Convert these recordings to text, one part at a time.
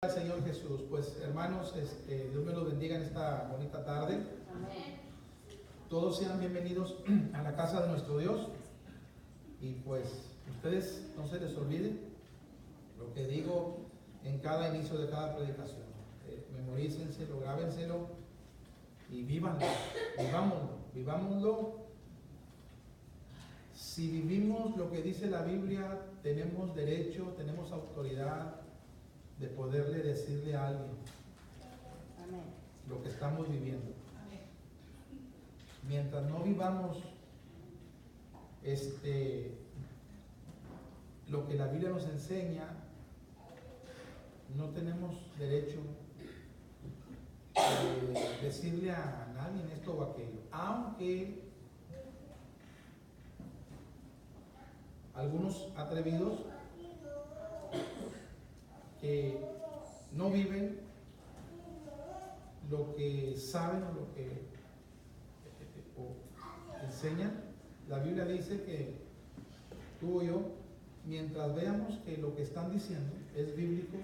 Al Señor Jesús. Pues hermanos, Dios me los bendiga en esta bonita tarde. Amén. Todos sean bienvenidos a la casa de nuestro Dios. Y pues ustedes no se les olvide lo que digo en cada inicio de cada predicación. Memorícenselo, grábenselo y vívanlo, vivámoslo. Si vivimos lo que dice la Biblia, tenemos derecho, tenemos autoridad de poderle decirle a alguien Amén. lo que estamos viviendo. Amén. Mientras no vivamos lo que la Biblia nos enseña, no tenemos derecho de decirle a nadie esto o aquello, aunque algunos atrevidos que no viven lo que saben o lo que enseñan. La Biblia dice que tú y yo, mientras veamos que lo que están diciendo es bíblico,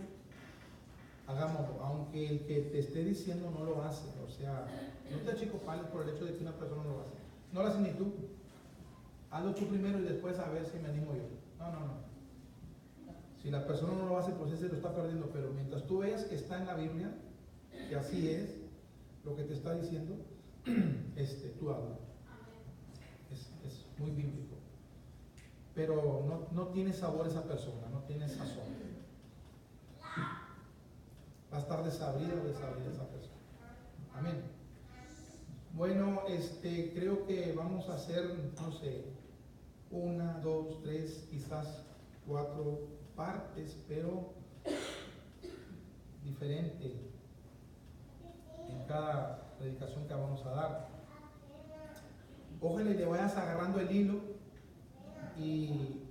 hagámoslo, aunque el que te esté diciendo no lo hace. O sea, no te achicopales por el hecho de que una persona no lo hace. No lo haces ni tú. Hazlo tú primero y después a ver si me animo yo. No. Si la persona no lo hace, pues ese lo está perdiendo. Pero mientras tú veas que está en la Biblia, que así es lo que te está diciendo, tú habla. Es muy bíblico. Pero no tiene sabor esa persona, no tiene sazón. Va a estar desabrida o desabrida esa persona. Amén. Bueno, creo que vamos a hacer, no sé, 1, 2, 3, quizás 4 partes, pero diferente en cada predicación que vamos a dar. Ojalá y le vayas agarrando el hilo y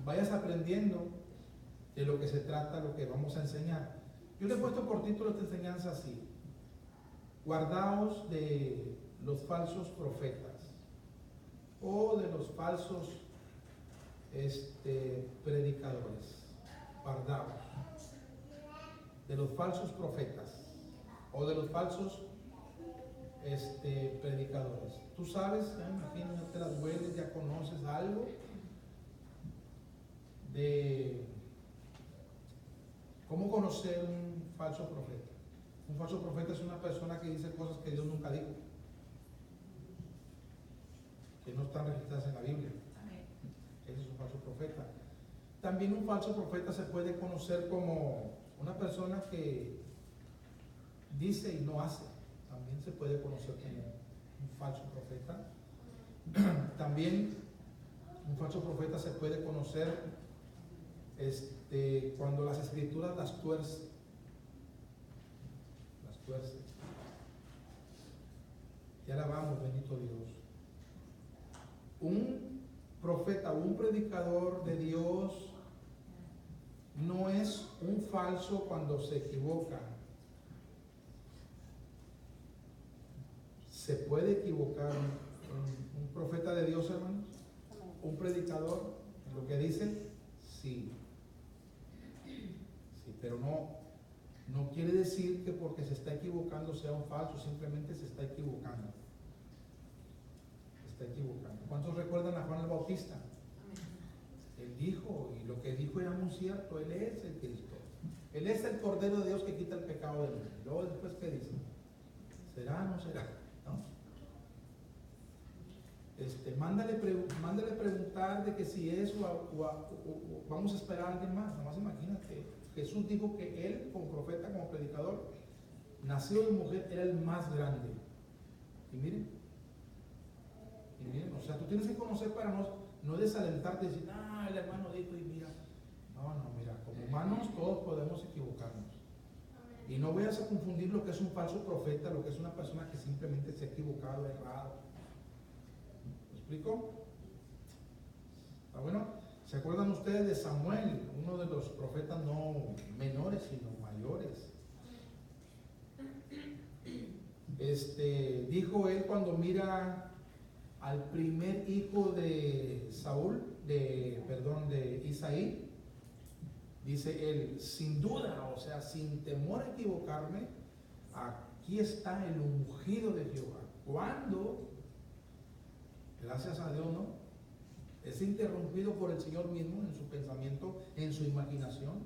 vayas aprendiendo de lo que se trata, lo que vamos a enseñar. Yo le he puesto por título esta enseñanza así: guardaos de los falsos profetas o de los falsos predicadores. Guardaos de los falsos profetas o de los falsos predicadores. Tú sabes, ya me imagino, ya te las hueles, ya conoces algo de cómo conocer un falso profeta. Un falso profeta es una persona que dice cosas que Dios nunca dijo, que no están registradas en la Biblia. Ese es un falso profeta. También un falso profeta se puede conocer como una persona que dice y no hace. También se puede conocer como un falso profeta. También un falso profeta se puede conocer cuando las escrituras las tuerce. Las tuerce. Ya la vamos, bendito Dios. Un profeta o un predicador de Dios no es un falso cuando se equivoca. ¿Se puede equivocar un profeta de Dios, hermanos? ¿Un predicador en lo que dice? Sí. Sí, pero no quiere decir que porque se está equivocando sea un falso, simplemente se está equivocando. Se está equivocando. ¿Cuántos recuerdan a Juan el Bautista? Él dijo, y lo que dijo era muy cierto: Él es el Cristo. Él es el Cordero de Dios que quita el pecado del mundo. Luego después, ¿qué dice? ¿Será o no será? ¿No? Mándale preguntar de que si es o vamos a esperar a alguien más. Nomás imagínate, Jesús dijo que él, como profeta, como predicador, nacido de mujer, era el más grande. Y miren, o sea, tú tienes que conocer para no desalentarte y decir, el hermano dijo y mira. No, mira, como humanos todos podemos equivocarnos. Y no vayas a confundir lo que es un falso profeta, lo que es una persona que simplemente se ha equivocado, errado. ¿Me explico? ¿Está bueno? ¿Se acuerdan ustedes de Samuel, uno de los profetas no menores, sino mayores? Dijo él cuando mira al primer hijo de Saúl, de Isaí, Dice él, sin duda, o sea, sin temor a equivocarme, aquí está el ungido de Jehová. Cuando, gracias a Dios, ¿no?, es interrumpido por el Señor mismo en su pensamiento, en su imaginación.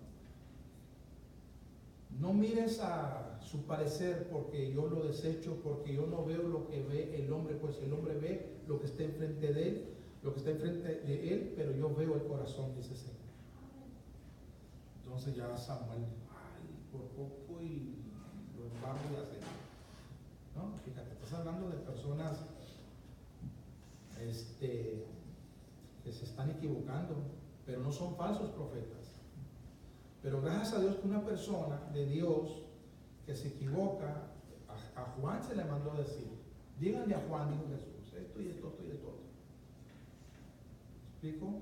No mires a su parecer porque yo lo desecho, porque yo no veo lo que ve el hombre, pues el hombre ve lo que está enfrente de él, lo que está enfrente de él, pero yo veo el corazón, dice el Señor. Entonces ya Samuel, ay, por poco y lo embargo y hace. ¿No? Fíjate, estás hablando de personas que se están equivocando, pero no son falsos profetas. Pero gracias a Dios que una persona de Dios que se equivoca, a Juan se le mandó a decir, díganle a Juan, dijo Jesús, esto y esto y esto. ¿Me explico?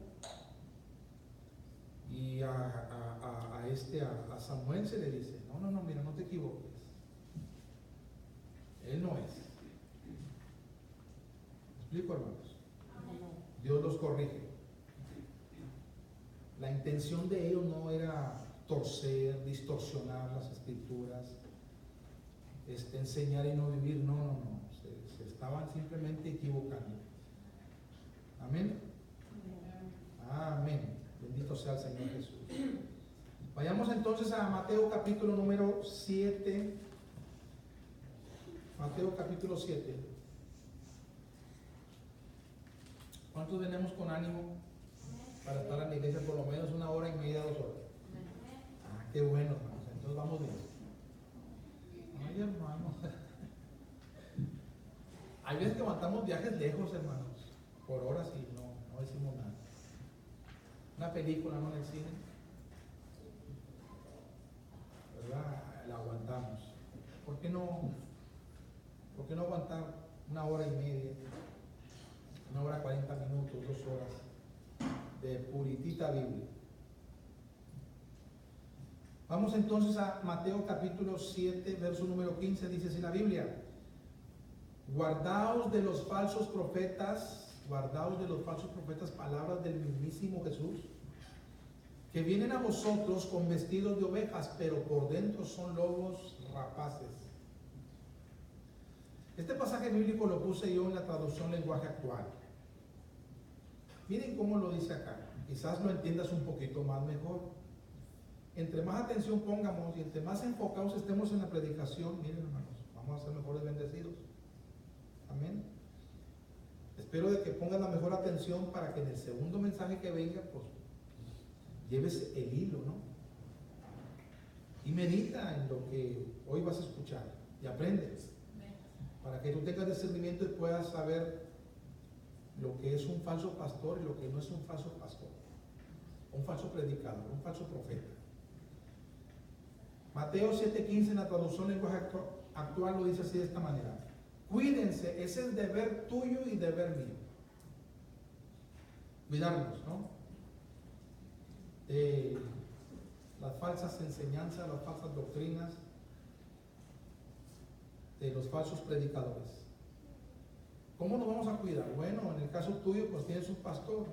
Y a Samuel se le dice, no, mira, no te equivoques. Él no es. ¿Me explico, hermanos? Dios los corrige. La intención de ellos no era torcer, distorsionar las escrituras, enseñar y no vivir, no. Se estaban simplemente equivocando. Amén. Amén. Bendito sea el Señor Jesús. Vayamos entonces a Mateo capítulo número 7. Mateo capítulo 7. ¿Cuántos venimos con ánimo para estar en la iglesia por lo menos 1 hora y media, 2 horas? Ah, qué bueno, hermanos. Entonces vamos bien. Ay, hermano. Hay veces que aguantamos viajes lejos, hermanos, por horas y no decimos nada. Una película, ¿no?, en el cine, ¿verdad? La aguantamos. ¿Por qué no aguantar 1 hora y media, 1 hora 40 minutos, 2 horas de puritita Biblia? Vamos entonces a Mateo capítulo 7, verso número 15, dice así la Biblia: guardaos de los falsos profetas, palabras del mismísimo Jesús, que vienen a vosotros con vestidos de ovejas, pero por dentro son lobos rapaces. Este pasaje bíblico lo puse yo en la traducción lenguaje actual. Miren cómo lo dice acá. Quizás lo entiendas un poquito más mejor. Entre más atención pongamos y entre más enfocados estemos en la predicación, miren, hermanos, vamos a ser mejores bendecidos. Amén. Espero de que pongas la mejor atención para que en el segundo mensaje que venga, pues, lleves el hilo, ¿no? Y medita en lo que hoy vas a escuchar y aprendes. Para que tú tengas discernimiento y puedas saber lo que es un falso pastor y lo que no es un falso pastor, un falso predicador, un falso profeta. Mateo 7:15 en la traducción lenguaje actual lo dice así, de esta manera: cuídense, ese es deber tuyo y deber mío. Cuidarnos, ¿no? Las falsas enseñanzas, las falsas doctrinas de los falsos predicadores. ¿Cómo nos vamos a cuidar? Bueno, en el caso tuyo, pues tienes un pastor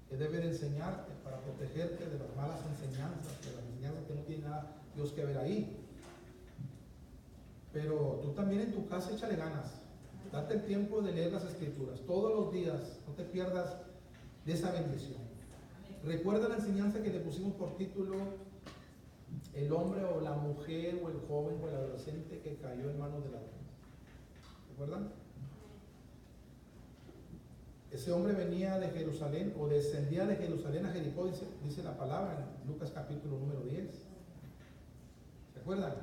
que debe de enseñarte para protegerte de las malas enseñanzas, de las enseñanzas que no tienen nada Dios que ver ahí. Pero tú también en tu casa échale ganas. Date el tiempo de leer las escrituras todos los días. No te pierdas de esa bendición. Recuerda la enseñanza que le pusimos por título: el hombre o la mujer o el joven o el adolescente que cayó en manos de ladrones. ¿Recuerdan? Ese hombre venía de Jerusalén o descendía de Jerusalén a Jericó, dice la palabra en Lucas capítulo número 10. ¿Se acuerdan?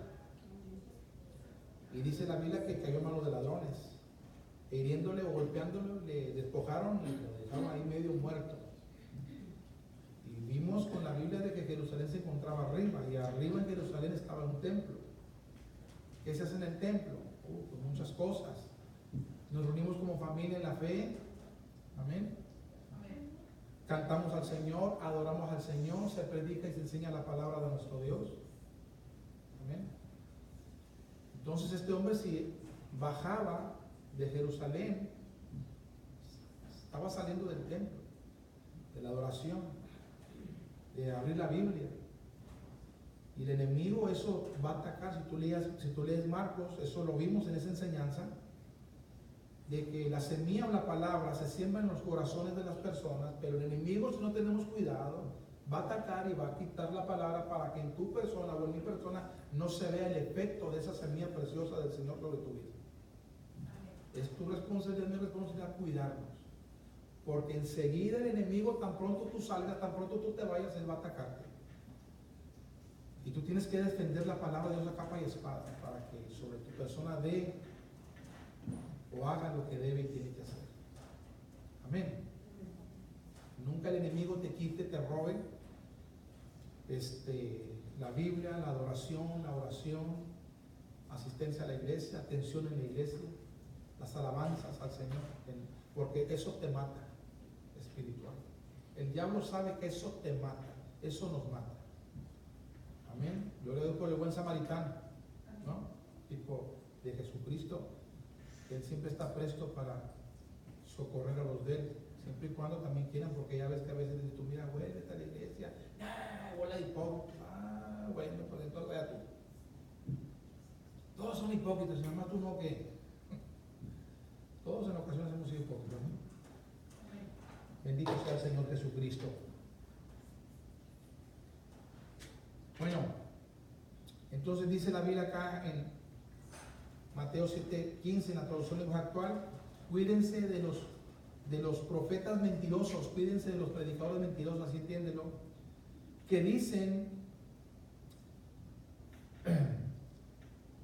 Y dice la Biblia que cayó en manos de ladrones. E hiriéndole o golpeándole, le despojaron y lo dejaron ahí medio muerto. Y vimos con la Biblia de que Jerusalén se encontraba arriba, y arriba en Jerusalén estaba un templo. ¿Qué se hace en el templo? Pues muchas cosas. Nos reunimos como familia en la fe. Amén. Cantamos al Señor, adoramos al Señor, se predica y se enseña la palabra de nuestro Dios. Amén. Entonces este hombre, si bajaba de Jerusalén, estaba saliendo del templo, de la adoración. de abrir la Biblia. Y el enemigo eso va a atacar. Si tú lees Marcos, eso lo vimos en esa enseñanza, de que la semilla o la palabra se siembra en los corazones de las personas, pero el enemigo, si no tenemos cuidado, va a atacar y va a quitar la palabra para que en tu persona o en mi persona no se vea el efecto de esa semilla preciosa del Señor sobre tu vida. Es tu responsabilidad, mi responsabilidad, cuidarnos. Porque enseguida el enemigo, tan pronto tú salgas, tan pronto tú te vayas, él va a atacarte. Y tú tienes que defender la palabra de Dios a capa y espada para que sobre tu persona dé o haga lo que debe y tiene que hacer. Amén. Nunca el enemigo te quite, te robe la Biblia, la adoración, la oración, asistencia a la iglesia, atención en la iglesia, las alabanzas al Señor, porque eso te mata espiritual. El diablo sabe que eso te mata, eso nos mata. Amén. Gloria a Dios por el buen samaritano, ¿no? Tipo de Jesucristo, que Él siempre está presto para socorrer a los de Él, siempre y cuando también quieran, porque ya ves que a veces dices tú, mira, güey, está la iglesia, bola de hipócrita, bueno, pues entonces vaya tú. Todos son hipócritas, y nada más tú no, que todos en ocasiones hemos sido hipócritas, ¿no? Bendito sea el Señor Jesucristo. Bueno, entonces dice la Biblia acá en Mateo 7:15, en la traducción lenguaje actual, cuídense de los profetas mentirosos, cuídense de los predicadores mentirosos, así entiéndelo, que dicen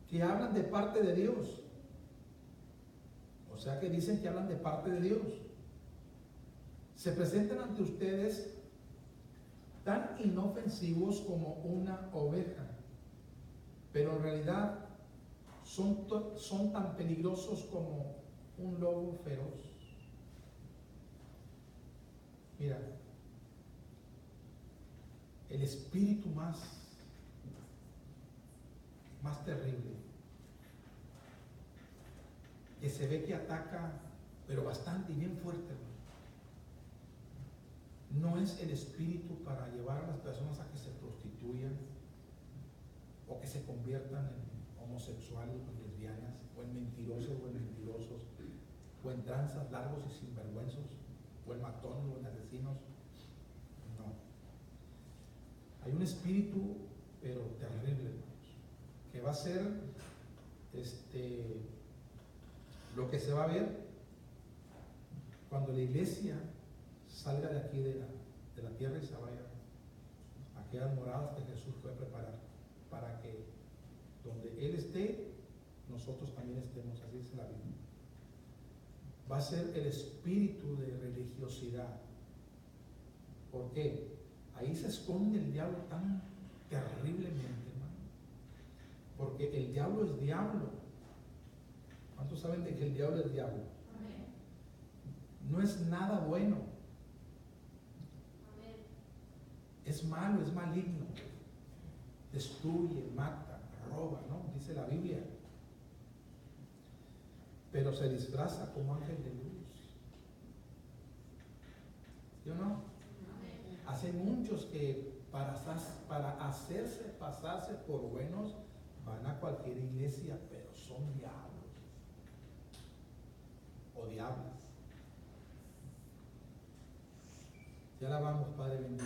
que hablan de parte de Dios. O sea, que dicen que hablan de parte de Dios. Se presentan ante ustedes tan inofensivos como una oveja, pero en realidad son tan peligrosos como un lobo feroz. Mira, el espíritu más terrible, que se ve que ataca, pero bastante y bien fuerte, no es el espíritu para llevar a las personas a que se prostituyan o que se conviertan en homosexuales o lesbianas, o en mentirosos o en tranzas largos y sinvergüenzos, o en matones o en asesinos. No. Hay un espíritu, pero terrible, hermanos, que va a ser lo que se va a ver cuando la iglesia salga de aquí de la tierra y se vaya a aquellas moradas que Jesús fue a preparar para que donde Él esté, nosotros también estemos. Así dice la Biblia. Va a ser el espíritu de religiosidad. ¿Por qué? Ahí se esconde el diablo tan terriblemente, hermano. Porque el diablo es diablo. ¿Cuántos saben de que el diablo es diablo? Amén. No es nada bueno. Amén. Es malo, es maligno. Destruye, mata, roba, ¿no? Dice la Biblia. Pero se disfraza como ángel de luz. ¿Sí o no? Amén. Hace muchos que para hacerse pasarse por buenos van a cualquier iglesia, pero son diablos o diablas. Ya la vamos, Padre bendito.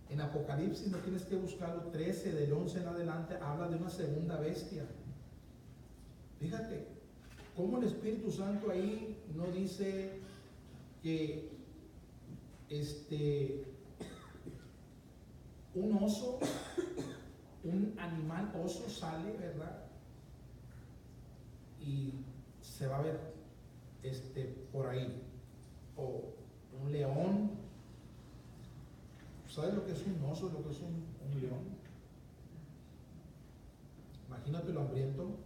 En Apocalipsis, no tienes que buscarlo, 13 del 11 en adelante, habla de una segunda bestia. Fíjate cómo el Espíritu Santo ahí no dice que un oso, un animal oso sale, ¿verdad? Y se va a ver por ahí. O un león. ¿Sabes lo que es un oso? Lo que es un león. Imagínate lo hambriento.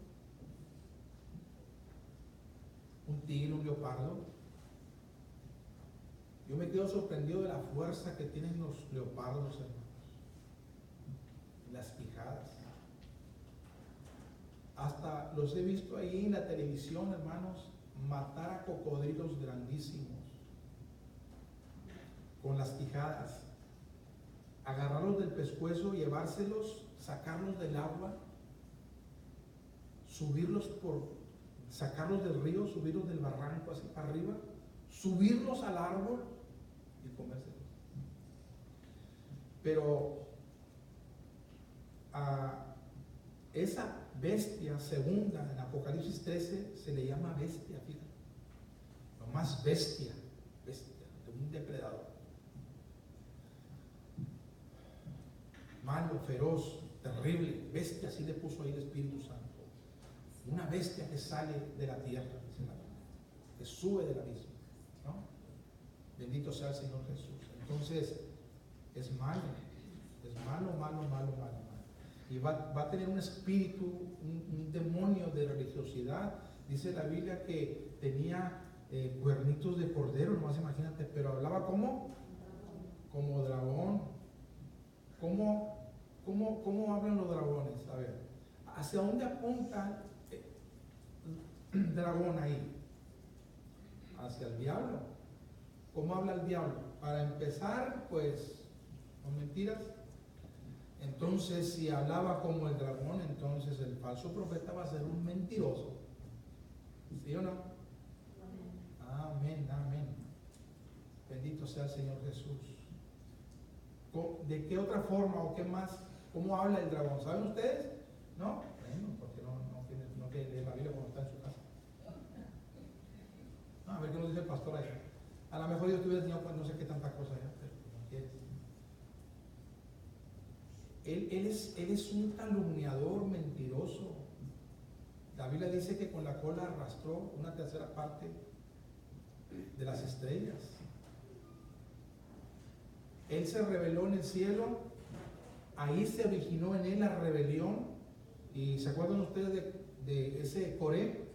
Un tigre, un leopardo. Yo me quedo sorprendido de la fuerza que tienen los leopardos, hermanos. Las quijadas. Hasta los he visto ahí en la televisión, hermanos, matar a cocodrilos grandísimos. con las quijadas, agarrarlos del pescuezo, llevárselos, sacarlos del agua, sacarlos del río, subirlos del barranco así para arriba, subirlos al árbol y comérselos. Pero a esa bestia segunda en Apocalipsis 13 se le llama bestia, fíjate, lo más bestia, de un depredador, malo, feroz, terrible, bestia, así le puso ahí el Espíritu Santo. Una bestia que sale de la tierra, dice la Biblia, que sube del abismo, ¿no? Bendito sea el Señor Jesús. Entonces, es malo, malo. Y va a tener un espíritu, un demonio de religiosidad. Dice la Biblia que tenía cuernitos de cordero, nomás imagínate, pero hablaba como dragón. ¿Cómo hablan los dragones? A ver, ¿hacia dónde apunta el dragón ahí? Hacia el diablo. ¿Cómo habla el diablo? Para empezar, pues, con mentiras. Entonces, si hablaba como el dragón, entonces el falso profeta va a ser un mentiroso. ¿Sí o no? Amén. Bendito sea el Señor Jesús. ¿De qué otra forma o qué más? ¿Cómo habla el dragón? ¿Saben ustedes? ¿No? Bueno, porque no quiere leer la Biblia cuando está en su casa. A ver qué nos dice el pastor ahí. A lo mejor yo estuviera enseñando no sé qué tanta cosa ya, pero no quieres. Él es un calumniador mentiroso. La Biblia dice que con la cola arrastró una tercera parte de las estrellas. Él se rebeló en el cielo, ahí se originó en él la rebelión. ¿Y se acuerdan ustedes de ese Coré?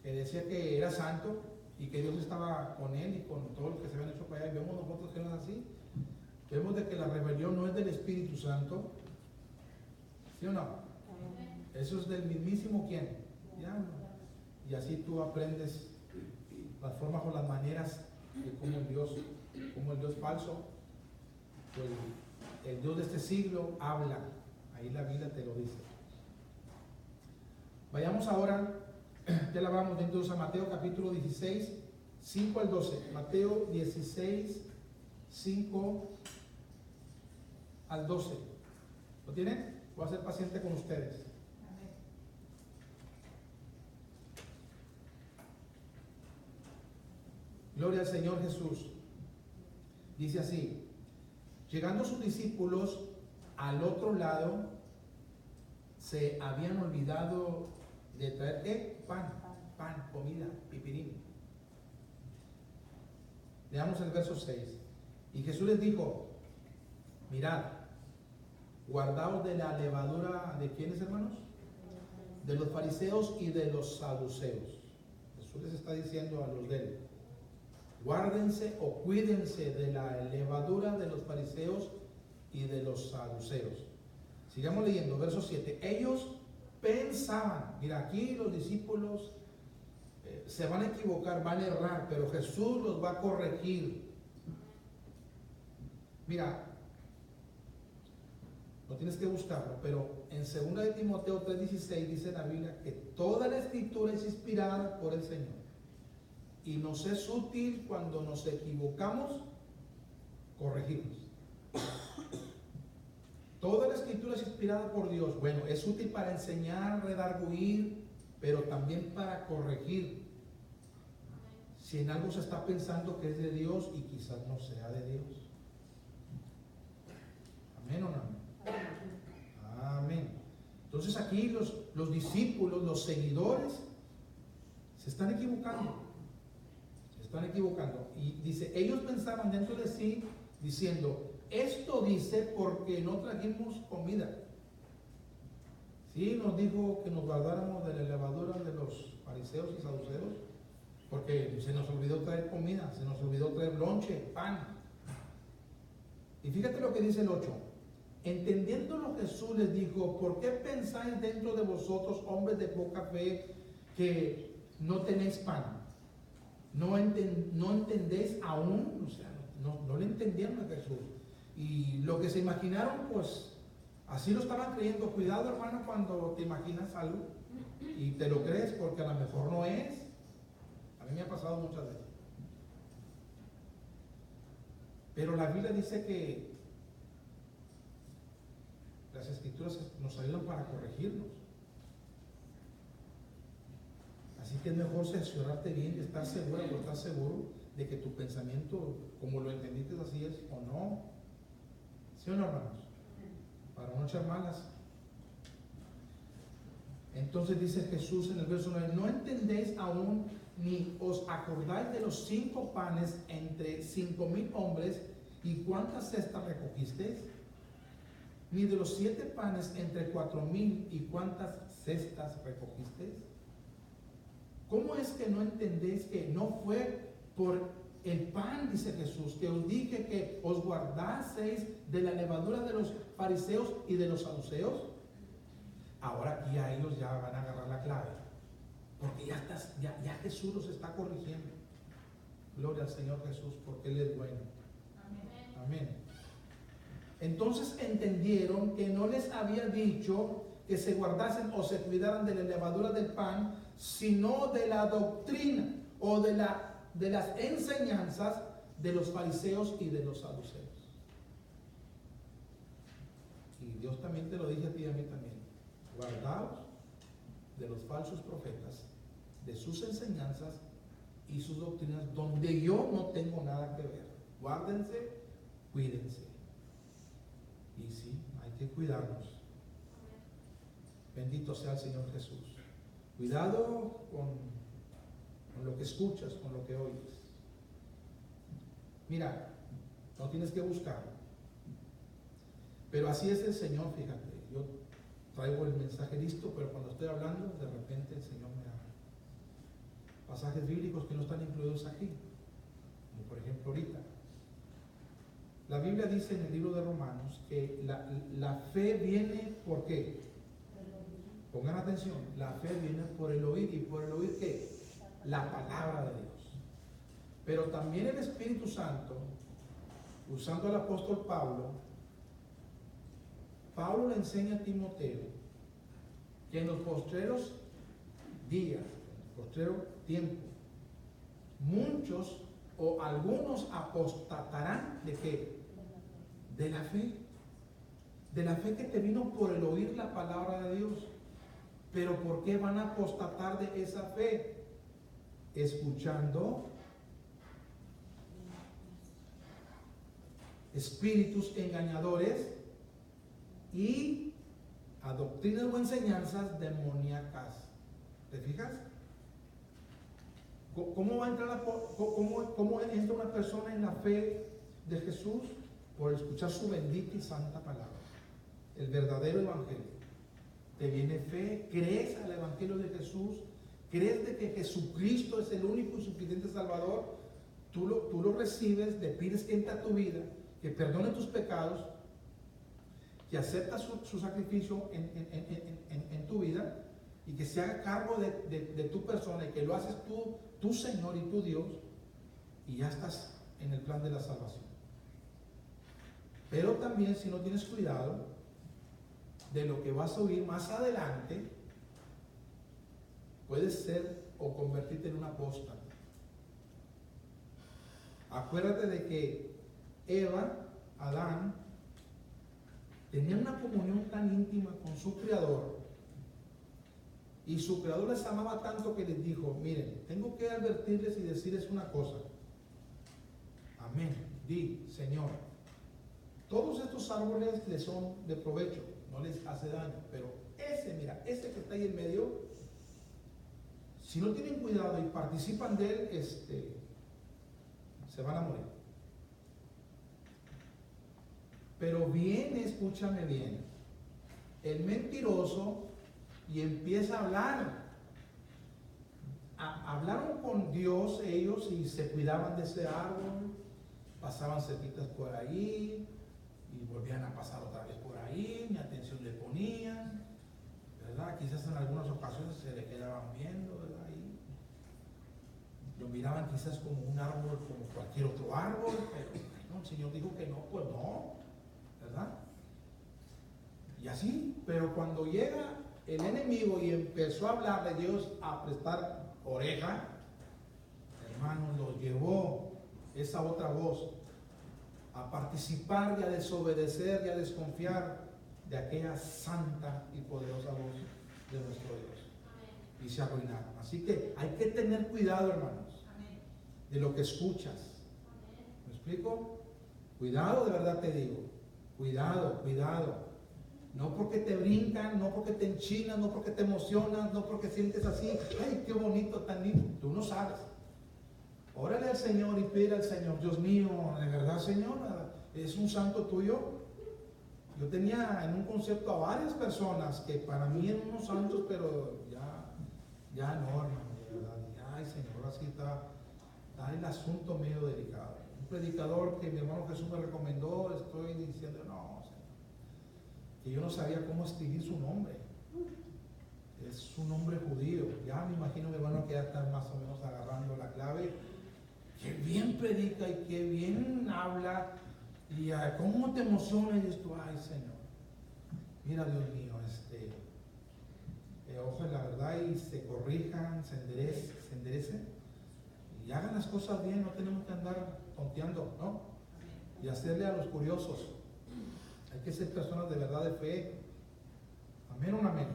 Que decía que era santo y que Dios estaba con él y con todos los que se habían hecho para allá. Y vemos nosotros que no es así. Vemos de que la rebelión no es del Espíritu Santo, ¿sí o no? Eso es del mismísimo ¿quién? Diablo. Y así tú aprendes las formas o las maneras de cómo el Dios falso, pues, el Dios de este siglo habla. Ahí la Biblia te lo dice. Vayamos ahora, ya la vamos entonces a Mateo capítulo 16, 5 al 12. Mateo 16, 5 al 12. ¿Lo tienen? Voy a ser paciente con ustedes. Gloria al Señor Jesús. Dice así: llegando sus discípulos al otro lado, se habían olvidado de traer ¿qué? Pan, comida, pipirín. Leamos el verso 6. Y Jesús les dijo: mirad, guardaos de la levadura de ¿quiénes, hermanos? De los fariseos y de los saduceos. Jesús les está diciendo a los de él: guárdense o cuídense de la levadura de los fariseos y de los saduceos. Sigamos leyendo, verso 7. Ellos pensaban, mira, aquí los discípulos se van a equivocar, van a errar, pero Jesús los va a corregir. Mira, no tienes que buscarlo, pero en 2 de Timoteo 3:16 dice la Biblia que toda la escritura es inspirada por el Señor y nos es útil cuando nos equivocamos corregirnos. Toda la escritura es inspirada por Dios. Bueno, es útil para enseñar, redarguir, pero también para corregir. Si en algo se está pensando que es de Dios y quizás no sea de Dios. ¿Amén o no? Amén. Entonces aquí los discípulos, los seguidores, se están equivocando. Y dice, ellos pensaban dentro de sí, diciendo, esto dice porque no trajimos comida. Sí, nos dijo que nos guardáramos de la levadura de los fariseos y saduceos, porque se nos olvidó traer comida, se nos olvidó traer lonche, pan. Y fíjate lo que dice el 8. Entendiéndolo Jesús les dijo, ¿por qué pensáis dentro de vosotros, hombres de poca fe, que no tenéis pan? no entendéis aún, o sea, no le entendieron a Jesús. Y lo que se imaginaron, pues así lo estaban creyendo. Cuidado, hermano, cuando te imaginas algo y te lo crees, porque a lo mejor no es. A mí me ha pasado muchas veces. Pero la Biblia dice que las Escrituras nos ayudan para corregirnos. Así que es mejor cerciorarte bien y estar seguro o estar seguro de que tu pensamiento, como lo entendiste, así es o no. ¿Sí o no, hermanos? Para no echar malas. Entonces dice Jesús en el verso 9: no entendéis aún, ni os acordáis de los 5 panes entre 5,000 hombres, y cuántas cestas recogisteis, ni de los 7 panes entre 4,000, y cuántas cestas recogisteis. ¿Cómo es que no entendéis que no fue por el pan, dice Jesús, que os dije que os guardaseis de la levadura de los fariseos y de los saduceos? Ahora aquí a ellos ya van a agarrar la clave, porque ya Jesús los está corrigiendo. Gloria al Señor Jesús, porque Él es bueno. Amén. Amén. Entonces entendieron que no les había dicho que se guardasen o se cuidaran de la levadura del pan, sino de la doctrina o de las enseñanzas de los fariseos y de los saduceos. Y Dios también te lo dice a ti y a mí también: guardaos de los falsos profetas, de sus enseñanzas y sus doctrinas, donde yo no tengo nada que ver. Guárdense, cuídense. Y sí, hay que cuidarnos. Bendito sea el Señor Jesús. Cuidado con lo que escuchas, con lo que oyes. Mira, no tienes que buscarlo. Pero así es el Señor, fíjate. Yo traigo el mensaje listo, pero cuando estoy hablando, de repente el Señor me da pasajes bíblicos que no están incluidos aquí. Como por ejemplo ahorita. La Biblia dice en el libro de Romanos que la fe viene ¿por qué? Pongan atención, la fe viene por el oír. ¿Y por el oír qué? La palabra de Dios. Pero también el Espíritu Santo, usando al apóstol Pablo le enseña a Timoteo que en los postreros días, en el postrero tiempo, muchos o algunos apostatarán ¿de qué? De la fe. De la fe que te vino por el oír la palabra de Dios. Pero ¿por qué van a apostatar de esa fe? Escuchando espíritus engañadores y a doctrinas o enseñanzas demoníacas. ¿Te fijas? ¿Cómo va a entrar cómo entra una persona en la fe de Jesús? Por escuchar su bendita y santa palabra, el verdadero evangelio. Te viene fe, crees al evangelio de Jesús, crees de que Jesucristo es el único y suficiente Salvador. Tú lo recibes, le pides que entre a tu vida, que perdone tus pecados, que acepta su sacrificio en tu vida y que se haga cargo de tu persona y que lo haces tú, tu Señor y tu Dios, y ya estás en el plan de la salvación. Pero también, si no tienes cuidado de lo que vas a oír más adelante, puedes ser o convertirte en un apóstata. Acuérdate de que Adán, tenía una comunión tan íntima con su Creador, y su Creador les amaba tanto que les dijo: miren, tengo que advertirles y decirles una cosa. Amén. Di, Señor, todos estos árboles les son de provecho, no les hace daño, pero ese que está ahí en medio, si no tienen cuidado y participan de él, se van a morir. Pero viene, escúchame bien, el mentiroso y empieza a hablar. Hablaron con Dios ellos y se cuidaban de ese árbol, pasaban cerquitas por ahí y volvían a pasar otra vez por ahí, ni atención le ponían, ¿verdad? Quizás en algunas ocasiones se le quedaban viendo, ¿verdad? Y lo miraban quizás como un árbol, como cualquier otro árbol, pero bueno, el Señor dijo que no, pues no, ¿verdad? Y así, pero cuando llega el enemigo y empezó a hablar de Dios, a prestar oreja, hermanos, lo llevó esa otra voz a participar y a desobedecer y a desconfiar de aquella santa y poderosa voz de nuestro Dios. Y se arruinaron. Así que hay que tener cuidado, hermanos, de lo que escuchas. ¿Me explico? Cuidado, de verdad te digo. Cuidado, cuidado. No porque te brincan, no porque te enchinan, no porque te emocionas, no porque sientes así, ay, qué bonito, tan lindo. Tú no sabes. Órale al Señor y pide al Señor, Dios mío, de verdad, Señor, es un santo tuyo. Yo tenía en un concepto a varias personas que para mí eran unos santos, pero ya no, hermano, de verdad. Ay, Señor, así está el asunto medio delicado. Un predicador que mi hermano Jesús me recomendó, estoy diciendo, no, Señor, que yo no sabía cómo escribir su nombre. Es un nombre judío. Ya me imagino, mi hermano, que ya está más o menos agarrando la clave. Qué bien predica y qué bien habla. Y cómo te emociona. Y dices tú, ay, Señor, mira, Dios mío, ojalá la verdad y se corrijan, se enderecen y hagan las cosas bien. No tenemos que andar tonteando, ¿no? Y hacerle a los curiosos. Hay que ser personas de verdad, de fe. Amén o no amén.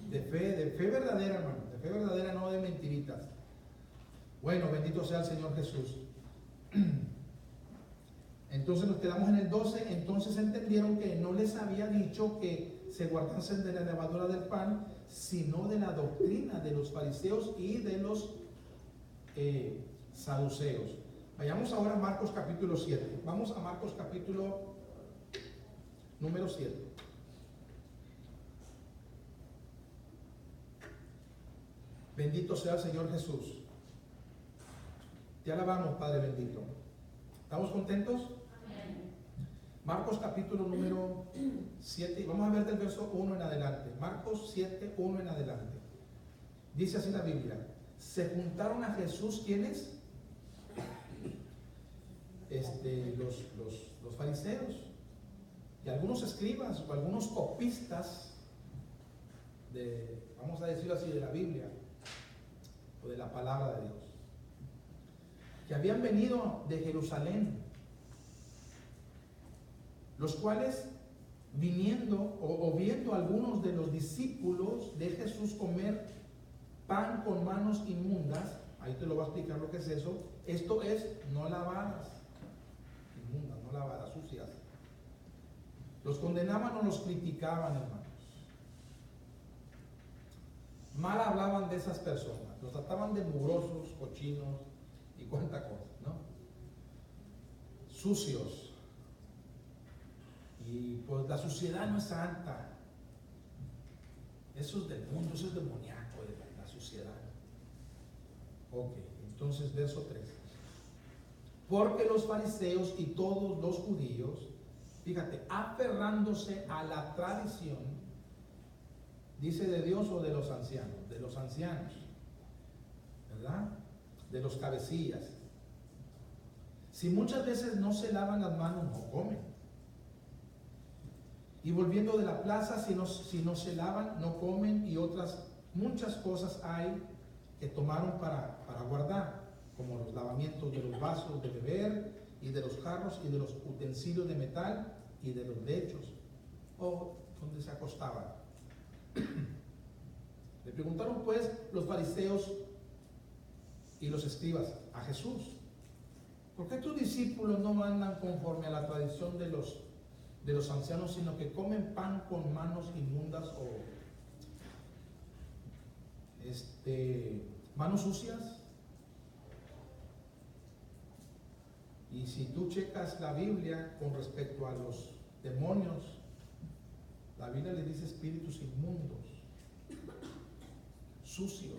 De fe verdadera, hermano. De fe verdadera, no de mentiritas. Bueno, bendito sea el Señor Jesús. Entonces nos quedamos en el 12. Entonces entendieron que no les había dicho que se guardasen de la levadura del pan, sino de la doctrina de los fariseos y de los saduceos. Vayamos ahora a Marcos capítulo 7. Vamos a Marcos capítulo número 7. Bendito sea el Señor Jesús. Te alabamos, Padre bendito. ¿Estamos contentos? Amén. Marcos capítulo número 7. Vamos a ver del verso 1 en adelante. Marcos 7, 1 en adelante. Dice así la Biblia. Se juntaron a Jesús, ¿quiénes? Los fariseos y algunos escribas o algunos copistas vamos a decirlo así, de la Biblia o de la palabra de Dios, que habían venido de Jerusalén, los cuales viniendo o viendo a algunos de los discípulos de Jesús comer pan con manos inmundas, ahí te lo va a explicar lo que es eso. Esto es no lavadas, inmundas, no lavadas, sucias. Los condenaban o los criticaban, hermanos. Mal hablaban de esas personas, los trataban de mugrosos, cochinos y cuánta cosa, ¿no? Sucios. Y pues la suciedad no es santa. Eso es del mundo, eso es demoníaco, la suciedad. Ok, entonces verso 3. Porque los fariseos y todos los judíos, fíjate, aferrándose a la tradición, dice de Dios o de los ancianos, ¿verdad? De los cabecillas. Si muchas veces no se lavan las manos, no comen. Y volviendo de la plaza, si no se lavan, no comen, y otras muchas cosas hay que tomaron para guardar, como los lavamientos de los vasos de beber, y de los jarros, y de los utensilios de metal, y de los lechos, o donde se acostaban. Le preguntaron pues los fariseos y los escribas a Jesús: ¿por qué tus discípulos no andan conforme a la tradición de los ancianos, sino que comen pan con manos inmundas o manos sucias? Y si tú checas la Biblia con respecto a los demonios, la Biblia le dice espíritus inmundos, sucios.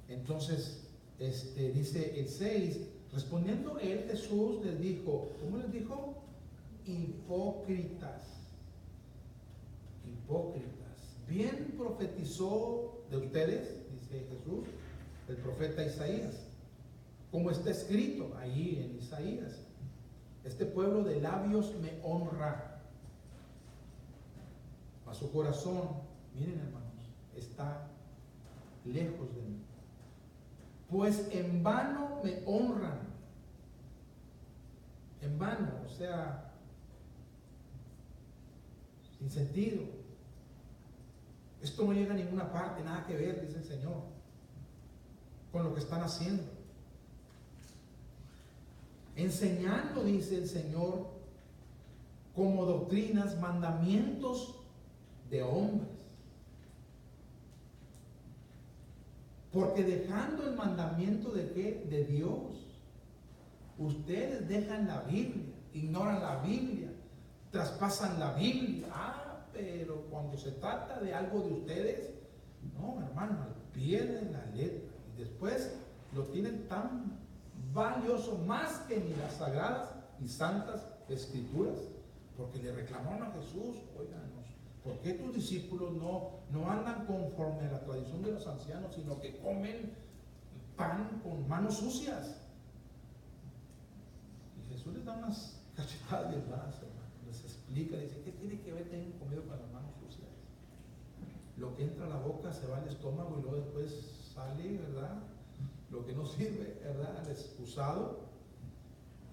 Entonces, dice el 6, respondiendo él, Jesús les dijo, ¿cómo les dijo? Hipócritas. Bien profetizó de ustedes, dice, dice Jesús, el profeta Isaías, como está escrito ahí en Isaías, este pueblo de labios me honra, mas su corazón, miren hermanos, está lejos de mí, pues en vano me honran, en vano, o sea, sin sentido. Esto no llega a ninguna parte, nada que ver, dice el Señor, con lo que están haciendo. Enseñando, dice el Señor, como doctrinas, mandamientos de hombres. Porque dejando el mandamiento de ¿qué? De Dios, ustedes dejan la Biblia, ignoran la Biblia, traspasan la Biblia. Pero cuando se trata de algo de ustedes, no, hermano, al pie de la letra. Y después lo tienen tan valioso, más que ni las sagradas y santas escrituras, porque le reclamaron a Jesús, óiganos, ¿por qué tus discípulos no andan conforme a la tradición de los ancianos, sino que comen pan con manos sucias? Y Jesús les da unas cachetadas de brazo, les explica, dice, ¿qué tiene que ver tener comido con las manos sucias? Lo que entra a la boca se va al estómago y luego después sale, ¿verdad? Lo que no sirve, ¿verdad? Al excusado,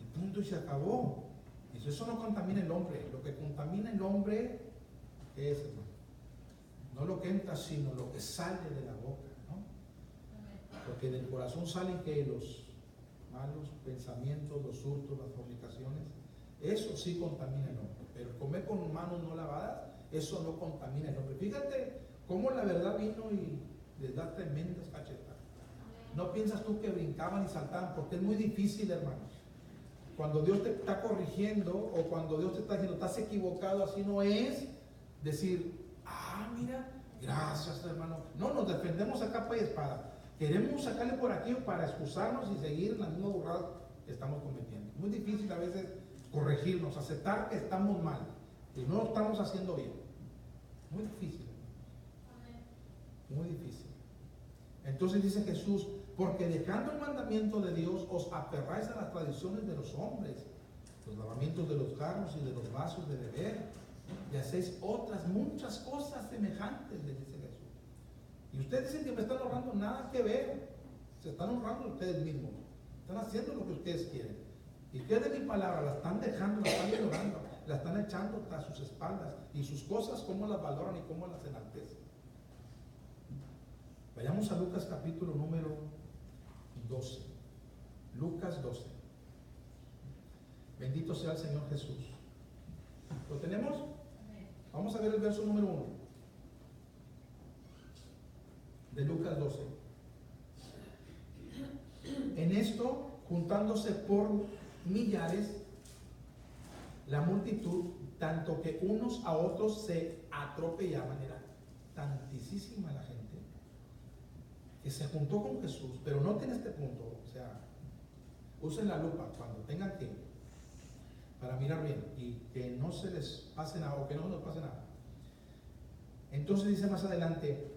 y punto, y se acabó. Dice, eso no contamina el hombre. Lo que contamina el hombre es, hermano, no lo que entra, sino lo que sale de la boca, ¿no? Porque del corazón salen que los malos pensamientos, los hurtos, las fornicaciones. Eso sí contamina el hombre, pero comer con manos no lavadas, eso no contamina el hombre. Fíjate cómo la verdad vino y les da tremendas cachetadas. No piensas tú que brincaban y saltaban, porque es muy difícil, hermanos. Cuando Dios te está corrigiendo o cuando Dios te está diciendo, estás equivocado, así no es, decir, mira, gracias, hermano. No, nos defendemos a capa y espada. Queremos sacarle por aquí para excusarnos y seguir en la misma burrada que estamos cometiendo. Muy difícil a veces corregirnos, aceptar que estamos mal y no lo estamos haciendo bien. Muy difícil. Muy difícil. Entonces dice Jesús, porque dejando el mandamiento de Dios os aferráis a las tradiciones de los hombres, los lavamientos de los jarros y de los vasos de beber, y hacéis otras muchas cosas semejantes, les dice Jesús. Y ustedes dicen que me están honrando, nada que ver. Se están honrando ustedes mismos, están haciendo lo que ustedes quieren. Y que de mi palabra la están dejando, la están ignorando, la están echando tras sus espaldas, y sus cosas cómo las valoran y cómo las enaltecen. Vayamos a Lucas capítulo número 12. Lucas 12. Bendito sea el Señor Jesús. ¿Lo tenemos? Vamos a ver el verso número 1 de Lucas 12. En esto, juntándose por millares la multitud, tanto que unos a otros se atropellaban, era tantísima la gente que se juntó con Jesús. Pero noten este punto, o sea, usen la lupa cuando tengan tiempo para mirar bien y que no se les pase nada o que no nos pase nada. Entonces dice más adelante,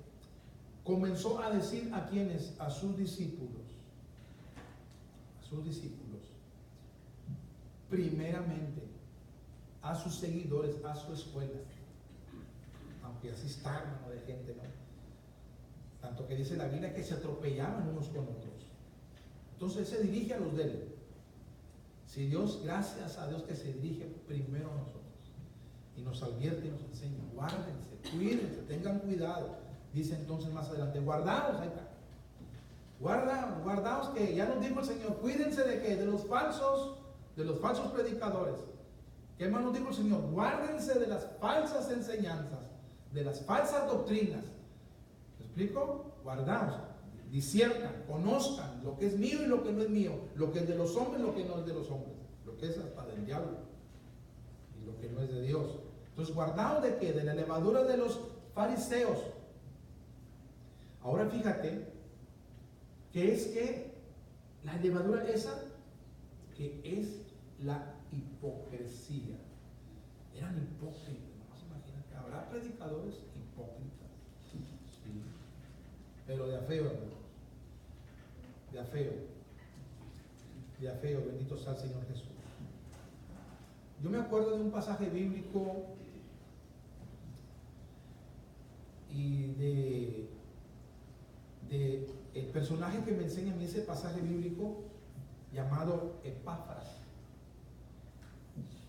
comenzó a decir a quienes, a sus discípulos, primeramente a sus seguidores, a su escuela, aunque así está, hermano, de gente, ¿no? Tanto que dice la Biblia que se atropellaban unos con otros. Entonces se dirige a los de él. Si Dios, gracias a Dios que se dirige primero a nosotros y nos advierte y nos enseña, guárdense, cuídense, tengan cuidado. Dice entonces más adelante, guardaos, ahí está. Guardaos que ya nos dijo el Señor, cuídense de que de los falsos predicadores. ¿Qué más nos dijo el Señor? Guárdense de las falsas enseñanzas, de las falsas doctrinas. ¿Me explico? Guardaos, disciernan, conozcan lo que es mío y lo que no es mío, lo que es de los hombres y lo que no es de los hombres, lo que es hasta del diablo y lo que no es de Dios. Entonces, guardaos de qué? De la levadura de los fariseos. Ahora fíjate que es que la levadura esa, que es la hipocresía. Eran hipócritas, no se imaginan que habrá predicadores hipócritas. Sí. pero de afeo, hermanos. De afeo. De afeo, bendito sea el Señor Jesús. Yo me acuerdo de un pasaje bíblico y de el personaje que me enseña a mí ese pasaje bíblico llamado Epafras.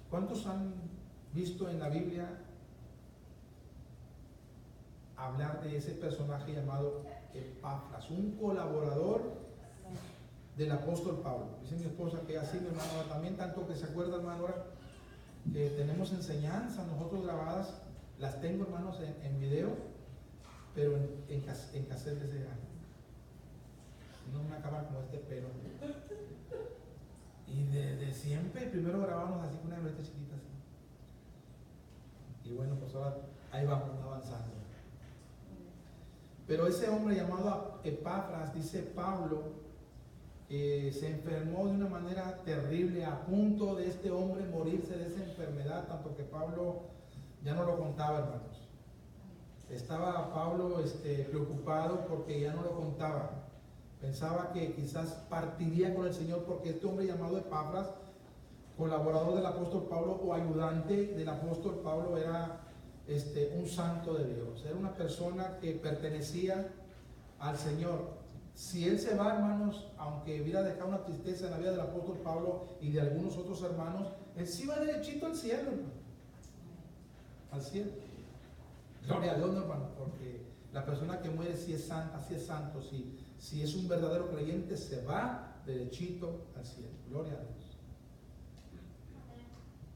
¿Cuántos han visto en la Biblia hablar de ese personaje llamado Epafras, un colaborador del apóstol Pablo? Dice mi esposa que así, mi hermano, también tanto que se acuerda, hermano, ahora que tenemos enseñanzas nosotros grabadas, las tengo, hermanos, en video, pero en cassette de ese año. No me acaba como este pelo. Y de siempre, primero grabamos así con una libreta chiquita así. Y bueno, pues ahora ahí vamos avanzando. Pero ese hombre llamado Epafras, dice Pablo, se enfermó de una manera terrible, a punto de este hombre morirse de esa enfermedad, tanto que Pablo ya no lo contaba, hermanos. Estaba Pablo preocupado porque ya no lo contaba. Pensaba que quizás partiría con el Señor, porque este hombre llamado Epafras, colaborador del apóstol Pablo o ayudante del apóstol Pablo, era un santo de Dios. Era una persona que pertenecía al Señor. Si él se va, hermanos, aunque hubiera dejado una tristeza en la vida del apóstol Pablo y de algunos otros hermanos, él sí va derechito al cielo, hermano. Al cielo. Gloria a Dios, hermano, porque la persona que muere sí es santa, sí es santo, si es un verdadero creyente, se va derechito al cielo. Gloria a Dios.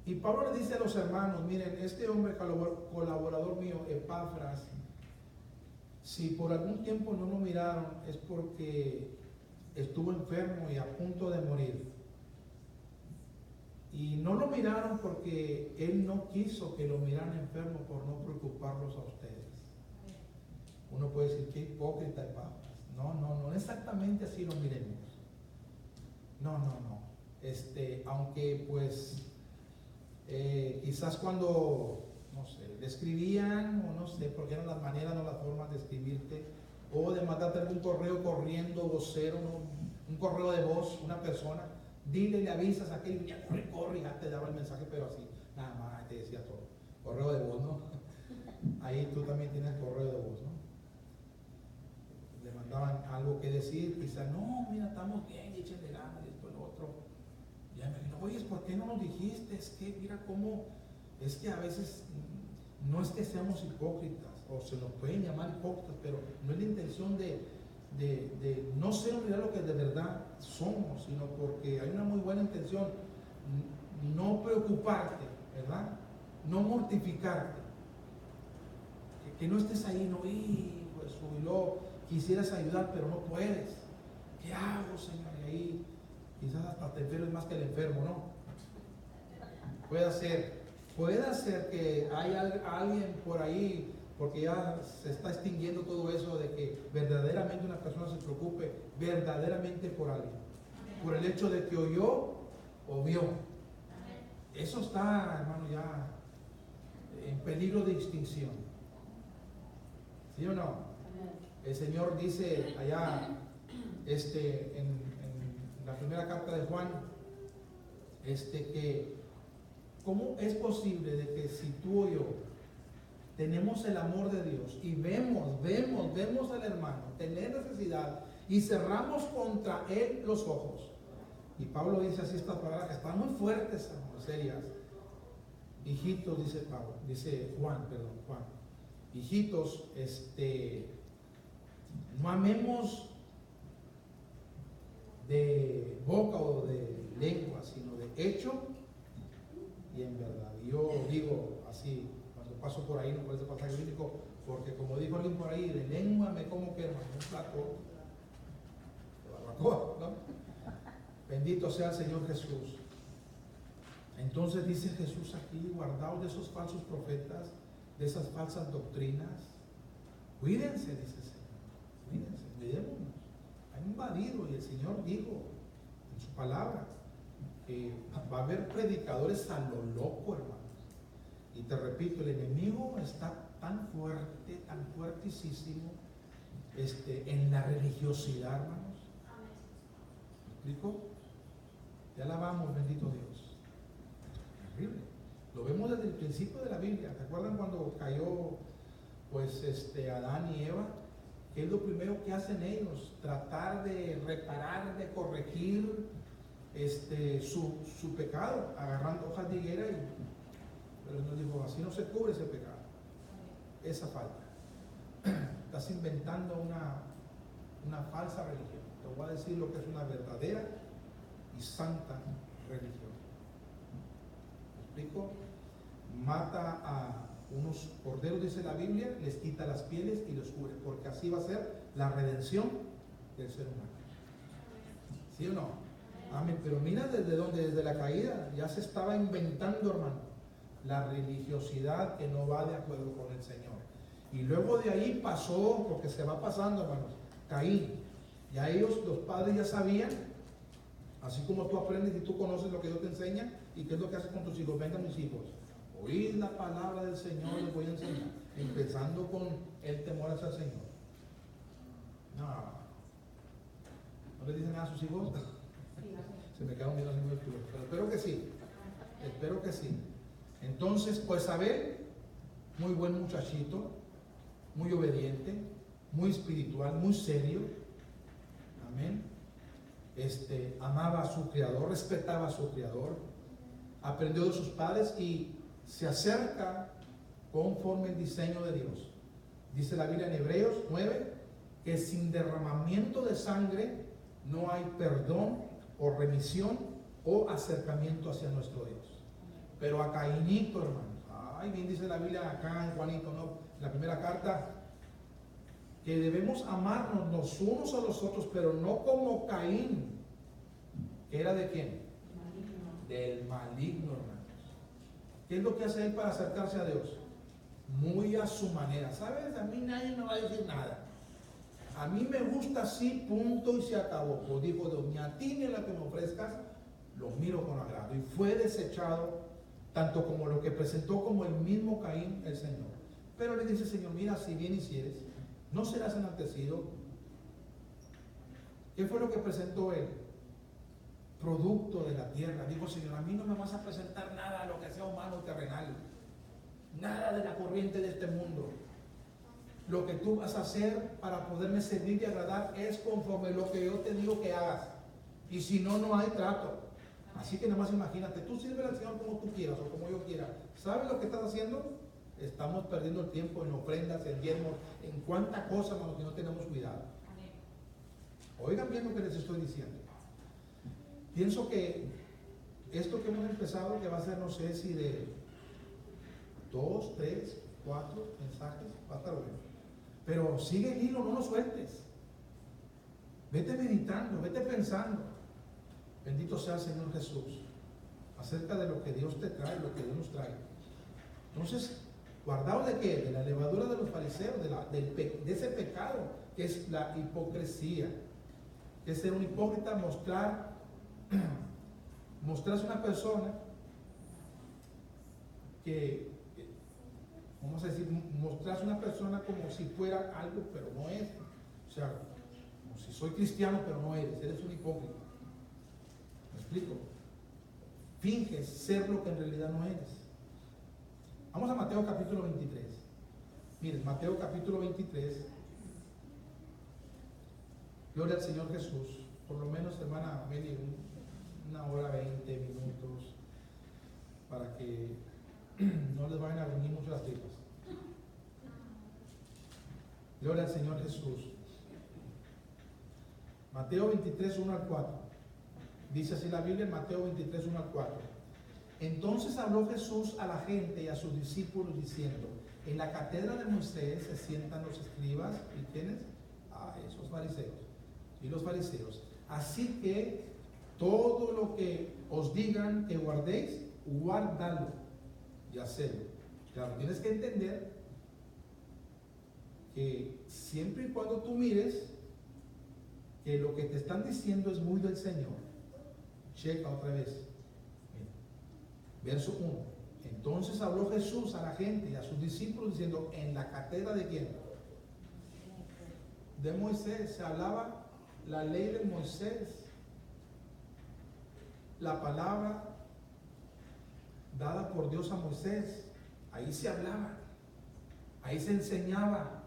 Y Pablo le dice a los hermanos, miren, este hombre colaborador mío, Epafras, si por algún tiempo no lo miraron, es porque estuvo enfermo y a punto de morir. Y no lo miraron porque él no quiso que lo miraran enfermo, por no preocuparlos a ustedes. Uno puede decir, qué hipócrita Epafras. No exactamente así lo miremos. No. Aunque pues quizás cuando, no sé, le escribían, o no sé, porque eran las maneras, no las formas de escribirte, o de mandarte algún correo corriendo, vocero, un correo de voz, una persona, dile, le avisas a aquel, ya corre, ya te daba el mensaje, pero así, nada más te decía todo. Correo de voz, ¿no? Ahí tú también tienes correo de voz, ¿no? Le mandaban algo que decir, quizás, no, mira, estamos bien, échenle ganas, y esto y lo otro. Ya me dijo, oye, ¿por qué no nos dijiste? Es que mira cómo, es que a veces no es que seamos hipócritas, o se nos pueden llamar hipócritas, pero no es la intención de no ser en realidad lo que de verdad somos, sino porque hay una muy buena intención, no preocuparte, ¿verdad? No mortificarte, que no estés ahí, no, pues subilo, quisieras ayudar, pero no puedes. ¿Qué hago, Señor? Y ahí quizás hasta te enfermes más que el enfermo, ¿no? Puede ser que haya alguien por ahí, porque ya se está extinguiendo todo eso de que verdaderamente una persona se preocupe verdaderamente por alguien, por el hecho de que oyó o vio. Eso está, hermano, ya en peligro de extinción. ¿Sí o no? El Señor dice allá en la primera carta de Juan, que ¿cómo es posible de que si tú o yo tenemos el amor de Dios y vemos al hermano tener necesidad y cerramos contra él los ojos? Y Pablo dice así estas palabras que están muy fuertes, hermanos, serias. Hijitos, dice Juan, hijitos, no amemos de boca o de lengua, sino de hecho y en verdad. Y yo digo así, cuando paso por ahí, no por ese pasaje bíblico, porque como dijo alguien por ahí, de lengua me como que, hermano, un plato de barbacoa, ¿no? Bendito sea el Señor Jesús. Entonces dice Jesús aquí, guardaos de esos falsos profetas, de esas falsas doctrinas. Cuídense, dice el Señor. Cuídense, cuidémonos. Han invadido, y el Señor dijo en su palabra que va a haber predicadores a lo loco, hermanos. Y te repito, el enemigo está tan fuerte, tan fuertísimo, en la religiosidad, hermanos. ¿Me explico? Te alabamos, bendito Dios. Terrible. Lo vemos desde el principio de la Biblia. ¿Te acuerdan cuando cayó pues Adán y Eva? ¿Qué es lo primero que hacen ellos? Tratar de reparar, de corregir su pecado, agarrando hojas de higuera pero nos dijo, así no se cubre ese pecado, esa falta. Estás inventando una falsa religión. Te voy a decir lo que es una verdadera y santa religión. ¿Me explico? Mata a unos corderos, dice la Biblia, les quita las pieles y los cubre, porque así va a ser la redención del ser humano. ¿Sí o no? Amén. Pero mira desde donde, desde la caída, ya se estaba inventando, hermano, la religiosidad que no va de acuerdo con el Señor. Y luego de ahí pasó, porque se va pasando, hermanos, Caín. Ya ellos, los padres ya sabían, así como tú aprendes y tú conoces lo que Dios te enseña, y qué es lo que haces con tus hijos. Vengan mis hijos, oíd la palabra del Señor, les voy a enseñar, empezando con el temor hacia el Señor. ¿No le dicen nada a sus hijos? Se me quedaron viendo así muy oscuros, pero espero que sí. Entonces, pues Abel, muy buen muchachito, muy obediente, muy espiritual, muy serio, amén. Amaba a su criador, respetaba a su criador, aprendió de sus padres y se acerca conforme el diseño de Dios. Dice la Biblia en Hebreos 9 que sin derramamiento de sangre no hay perdón o remisión o acercamiento hacia nuestro Dios. Pero a Caínito, hermanos, ay, bien dice la Biblia acá en Juanito, ¿no? La primera carta, que debemos amarnos los unos a los otros, pero no como Caín, que era de quién? Maligno. Del maligno, hermanos. ¿Qué es lo que hace él para acercarse a Dios? Muy a su manera. ¿Sabes? A mí nadie me va a decir nada. A mí me gusta así, punto y se acabó. Pues dijo Dios, ni a ti ni a la que me ofrezcas, lo miro con agrado. Y fue desechado, tanto como lo que presentó como el mismo Caín, el Señor. Pero le dice, Señor, mira, si bien hicieres, no serás enaltecido. ¿Qué fue lo que presentó él? Producto de la tierra. Dijo, Señor, a mí no me vas a presentar nada, lo que sea humano y terrenal. Nada de la corriente de este mundo. Lo que tú vas a hacer para poderme servir y agradar es conforme lo que yo te digo que hagas. Y si no, no hay trato. Así que nada más imagínate, tú sirves al Señor como tú quieras o como yo quiera. ¿Sabes lo que estás haciendo? Estamos perdiendo el tiempo en ofrendas, en diezmos, en cuánta cosa, hermanos, que no tenemos cuidado. Oigan bien lo que les estoy diciendo. Pienso que esto que hemos empezado, que va a ser, no sé si de 2, 3, 4 mensajes, va a estar bueno. Pero sigue el hilo, no lo sueltes. Vete meditando, vete pensando. Bendito sea el Señor Jesús, acerca de lo que Dios te trae, lo que Dios nos trae. Entonces, ¿guardados de qué? De la levadura de los fariseos, de ese pecado, que es la hipocresía. Que es ser un hipócrita, mostrarse una persona que, vamos a decir, mostrarse una persona como si fuera algo, pero no es. O sea, como si soy cristiano, pero no eres un hipócrita. ¿Me explico? Finges ser lo que en realidad no eres. Vamos a Mateo capítulo 23. Miren, Mateo capítulo 23. Gloria al Señor Jesús. Por lo menos, hermana Meli, 1 hora 20 minutos para que no les vayan a venir mucho las tripas. Gloria al Señor Jesús. Mateo 23, 1 al 4. Dice así la Biblia en Mateo 23, 1 al 4. Entonces habló Jesús a la gente y a sus discípulos diciendo: en la cátedra de Moisés se sientan los escribas y ¿quiénes? Esos fariseos y los fariseos. Así que todo lo que os digan que guardéis, guardadlo y hacedlo. Claro, tienes que entender que siempre y cuando tú mires que lo que te están diciendo es muy del Señor, checa otra vez. Mira, verso 1. Entonces habló Jesús a la gente y a sus discípulos diciendo: en la cátedra de quién? de Moisés, se hablaba la ley de Moisés, la palabra dada por Dios a Moisés. Ahí se hablaba, ahí se enseñaba,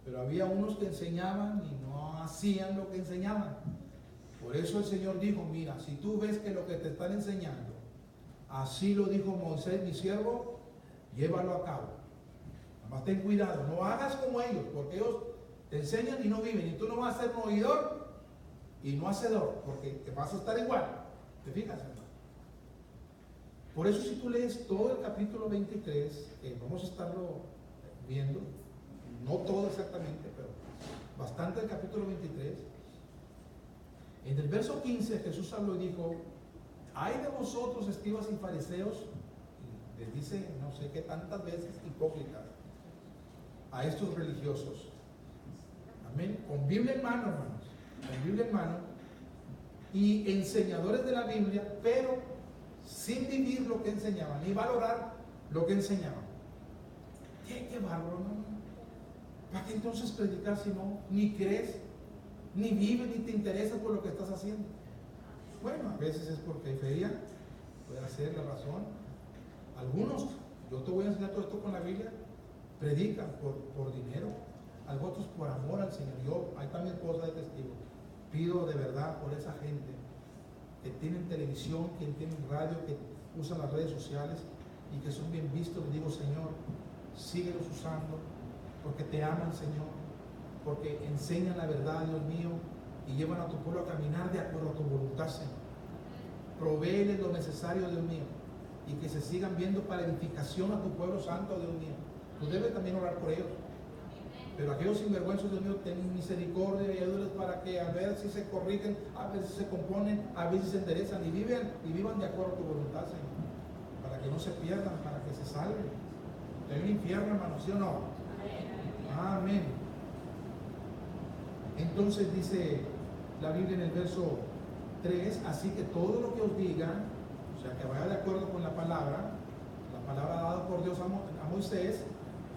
pero había unos que enseñaban y no hacían lo que enseñaban. Por eso el Señor dijo, mira, si tú ves que lo que te están enseñando, así lo dijo Moisés, mi siervo, llévalo a cabo. Nada más ten cuidado, no hagas como ellos, porque ellos te enseñan y no viven, y tú no vas a ser un oidor y no hacedor, porque te vas a estar igual. ¿Te fijas, hermano? Por eso si tú lees todo el capítulo 23, vamos a estarlo viendo, no todo exactamente, pero bastante del capítulo 23, en el verso 15 Jesús habló y dijo, ay de vosotros, escribas y fariseos, y les dice no sé qué tantas veces, hipócritas, a estos religiosos. Amén. Con Biblia en mano, hermanos, con Biblia en mano, y enseñadores de la Biblia, pero sin vivir lo que enseñaban, ni valorar lo que enseñaban. Qué bárbaro, ¿no? ¿Para qué entonces predicar si no, ni crees, ni vives, ni te interesa por lo que estás haciendo? Bueno, a veces es porque hay feria, puede ser la razón. Algunos, yo te voy a enseñar todo esto con la Biblia, predican por dinero, otros por amor al Señor. Yo, ahí está mi esposa de testigo. Pido de verdad por esa gente que tienen televisión, que tienen radio, que usan las redes sociales y que son bien vistos. Les digo, Señor, síguelos usando, porque te aman, Señor, porque enseñan la verdad, Dios mío, y llevan a tu pueblo a caminar de acuerdo a tu voluntad, Señor. Provéeles lo necesario, Dios mío, y que se sigan viendo para edificación a tu pueblo santo, Dios mío. Tú debes también orar por ellos. Pero aquellos sinvergüenzos, Dios mío, ten misericordia y ayúdales para que a ver si se corrigen, a ver si se componen, a ver si se enderezan y vivan de acuerdo a tu voluntad, Señor. Para que no se pierdan, para que se salven. Hay un infierno, hermano, ¿sí o no? Amén. Entonces dice la Biblia en el verso 3, así que todo lo que os digan, o sea, que vaya de acuerdo con la palabra dada por Dios a Moisés,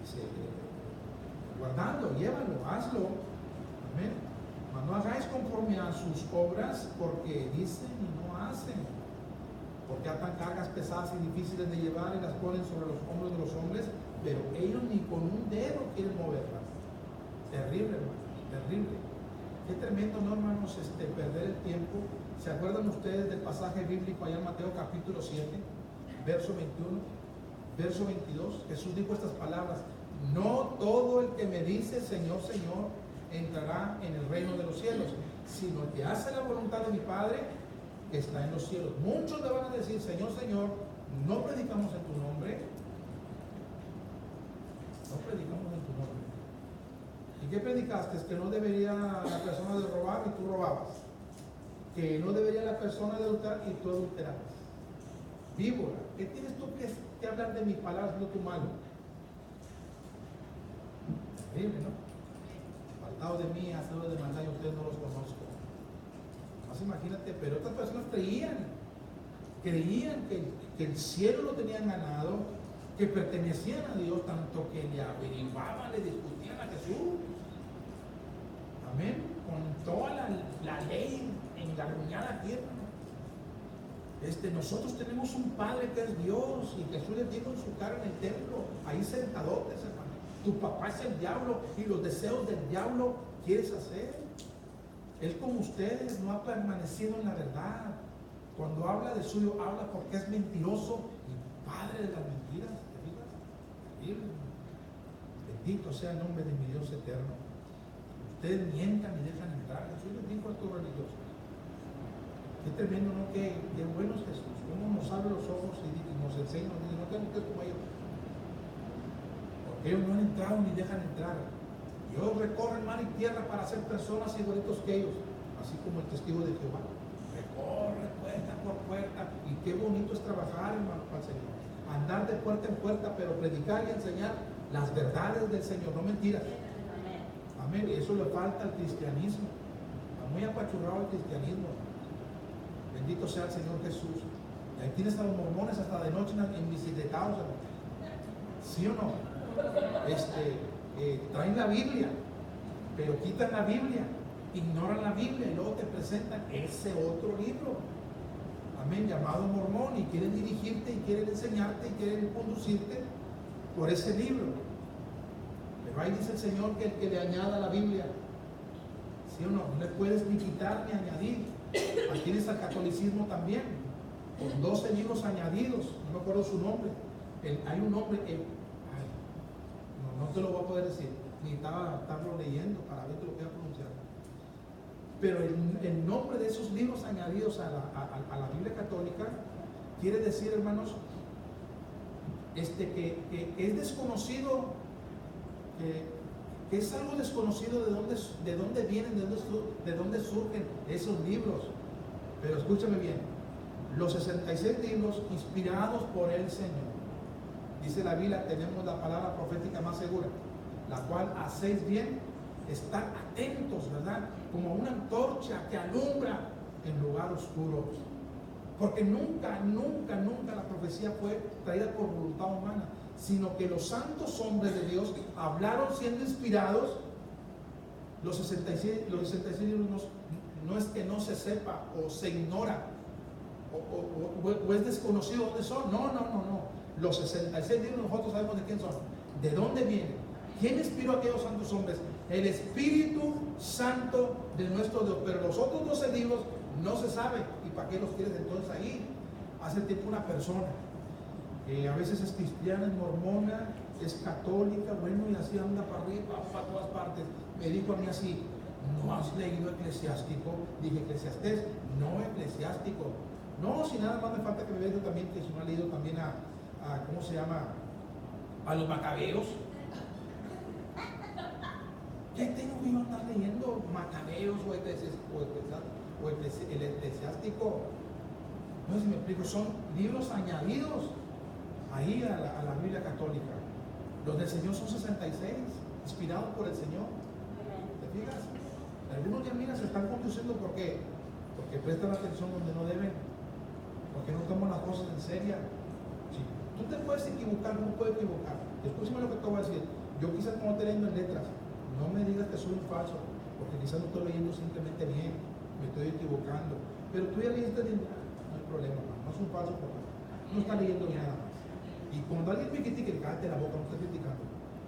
dice, guardando, llévalo, hazlo. Amén. Mas no hagáis conforme a sus obras, porque dicen y no hacen. Porque atan cargas pesadas y difíciles de llevar y las ponen sobre los hombros de los hombres, pero ellos ni con un dedo quieren moverlas. Terrible, hermanos, terrible. Qué tremendo, ¿no, hermanos? Perder el tiempo. ¿Se acuerdan ustedes del pasaje bíblico allá en Mateo capítulo 7, verso 21, verso 22? Jesús dijo estas palabras: no todo el que me dice Señor, Señor, entrará en el reino de los cielos, sino el que hace la voluntad de mi Padre que está en los cielos. Muchos le van a decir, Señor, Señor, no predicamos en tu nombre. No predicamos en tu nombre. ¿Y qué predicaste? Que no debería la persona de robar y tú robabas. Que no debería la persona de adulterar y tú adulterabas. Víbora, ¿qué tienes tú que hablar de mis palabras, no tu malo? Terrible, ¿no? Faltado de mí, hacedores de maldad, y ustedes no los conozco. Más imagínate, pero otras personas creían que el cielo lo tenían ganado, que pertenecían a Dios, tanto que le averiguaban, le discutían a Jesús. Amén. Con toda la ley engarruñada aquí, hermano. Nosotros tenemos un Padre que es Dios, y Jesús les dijo en su cara en el templo, ahí sentadotes, hermano. Tu papá es el diablo y los deseos del diablo quieres hacer. Él, como ustedes, no ha permanecido en la verdad. Cuando habla de suyo, habla porque es mentiroso y padre de las mentiras. ¿Te fijas? Terrible. Bendito sea el nombre de mi Dios eterno. Ustedes mientan y dejan entrar. Jesús les dijo a estos religiosos. Qué tremendo, ¿no? Qué bueno es Jesús. Cómo nos abre los ojos y nos enseña, nos dice, no tengo que ser como ellos. Porque ellos no han entrado ni dejan entrar. Ellos recorren mar y tierra para ser personas igualitos que ellos, así como el testigo de Jehová. Recorre puerta por puerta. Y qué bonito es trabajar, hermano, para el Señor. Andar de puerta en puerta, pero predicar y enseñar las verdades del Señor, no mentiras. Amén. Y eso le falta al cristianismo. Está muy apachurrado el cristianismo. Bendito sea el Señor Jesús. Y ahí tienes a los mormones hasta de noche en bicicletados, ¿sí o no? Traen la Biblia, pero quitan la Biblia, ignoran la Biblia y luego te presentan ese otro libro, amén, llamado Mormón, y quieren dirigirte y quieren enseñarte y quieren conducirte por ese libro. Pero ahí dice el Señor que el que le añada a la Biblia, ¿sí o no? No le puedes ni quitar ni añadir. Aquí tienes al catolicismo también, con 12 libros añadidos, no me acuerdo su nombre. Hay un nombre, no te lo voy a poder decir, ni estarlo leyendo para ver que lo voy a pronunciar. Pero el nombre de esos libros añadidos a la Biblia católica quiere decir, hermanos, que es desconocido, que es algo desconocido de dónde vienen, de dónde surgen esos libros. Pero escúchame bien, los 66 libros inspirados por el Señor, dice la Biblia, tenemos la palabra profética más segura, la cual hacéis bien estar atentos, ¿verdad? Como una antorcha que alumbra en lugar oscuro. Porque nunca la profecía fue traída por voluntad humana, sino que los santos hombres de Dios hablaron siendo inspirados. Los 66 libros no es que no se sepa o se ignora o es desconocido dónde son. No. Los 66 libros nosotros sabemos de quién son, de dónde vienen. ¿Quién inspiró a aquellos santos hombres? El Espíritu Santo de nuestro Dios. Pero los otros 12 libros no se sabe. ¿Y para qué los quieres entonces ahí? Hace tiempo una persona, a veces es cristiana, es mormona, es católica, bueno, y así anda para arriba, para todas partes. Me dijo a mí así: ¿no has leído Eclesiástico? Dije: Eclesiastés, no Eclesiástico. No, si nada más me falta que me veas también, que si no ha leído también a ¿cómo se llama? A los Macabeos. ¿Qué tengo que yo andar leyendo Macabeos o el Eclesiástico? No sé si me explico, son libros añadidos ahí a la Biblia católica. Los del Señor son 66, inspirados por el Señor. ¿Te fijas? Algunos ya, mira, se están conduciendo. ¿Por qué? Porque prestan atención donde no deben, porque no toman las cosas en serio. Sí. Tú te puedes equivocar, no puedes equivocar. Escúchame lo que te voy a decir. Yo quizás no estoy leyendo en letras, no me digas que soy un falso, porque quizás no estoy leyendo simplemente bien, me estoy equivocando. Pero tú ya leíste bien, no hay problema, no es un falso porque no está leyendo nada más. Y cuando alguien me critique, cállate la boca, no está criticando.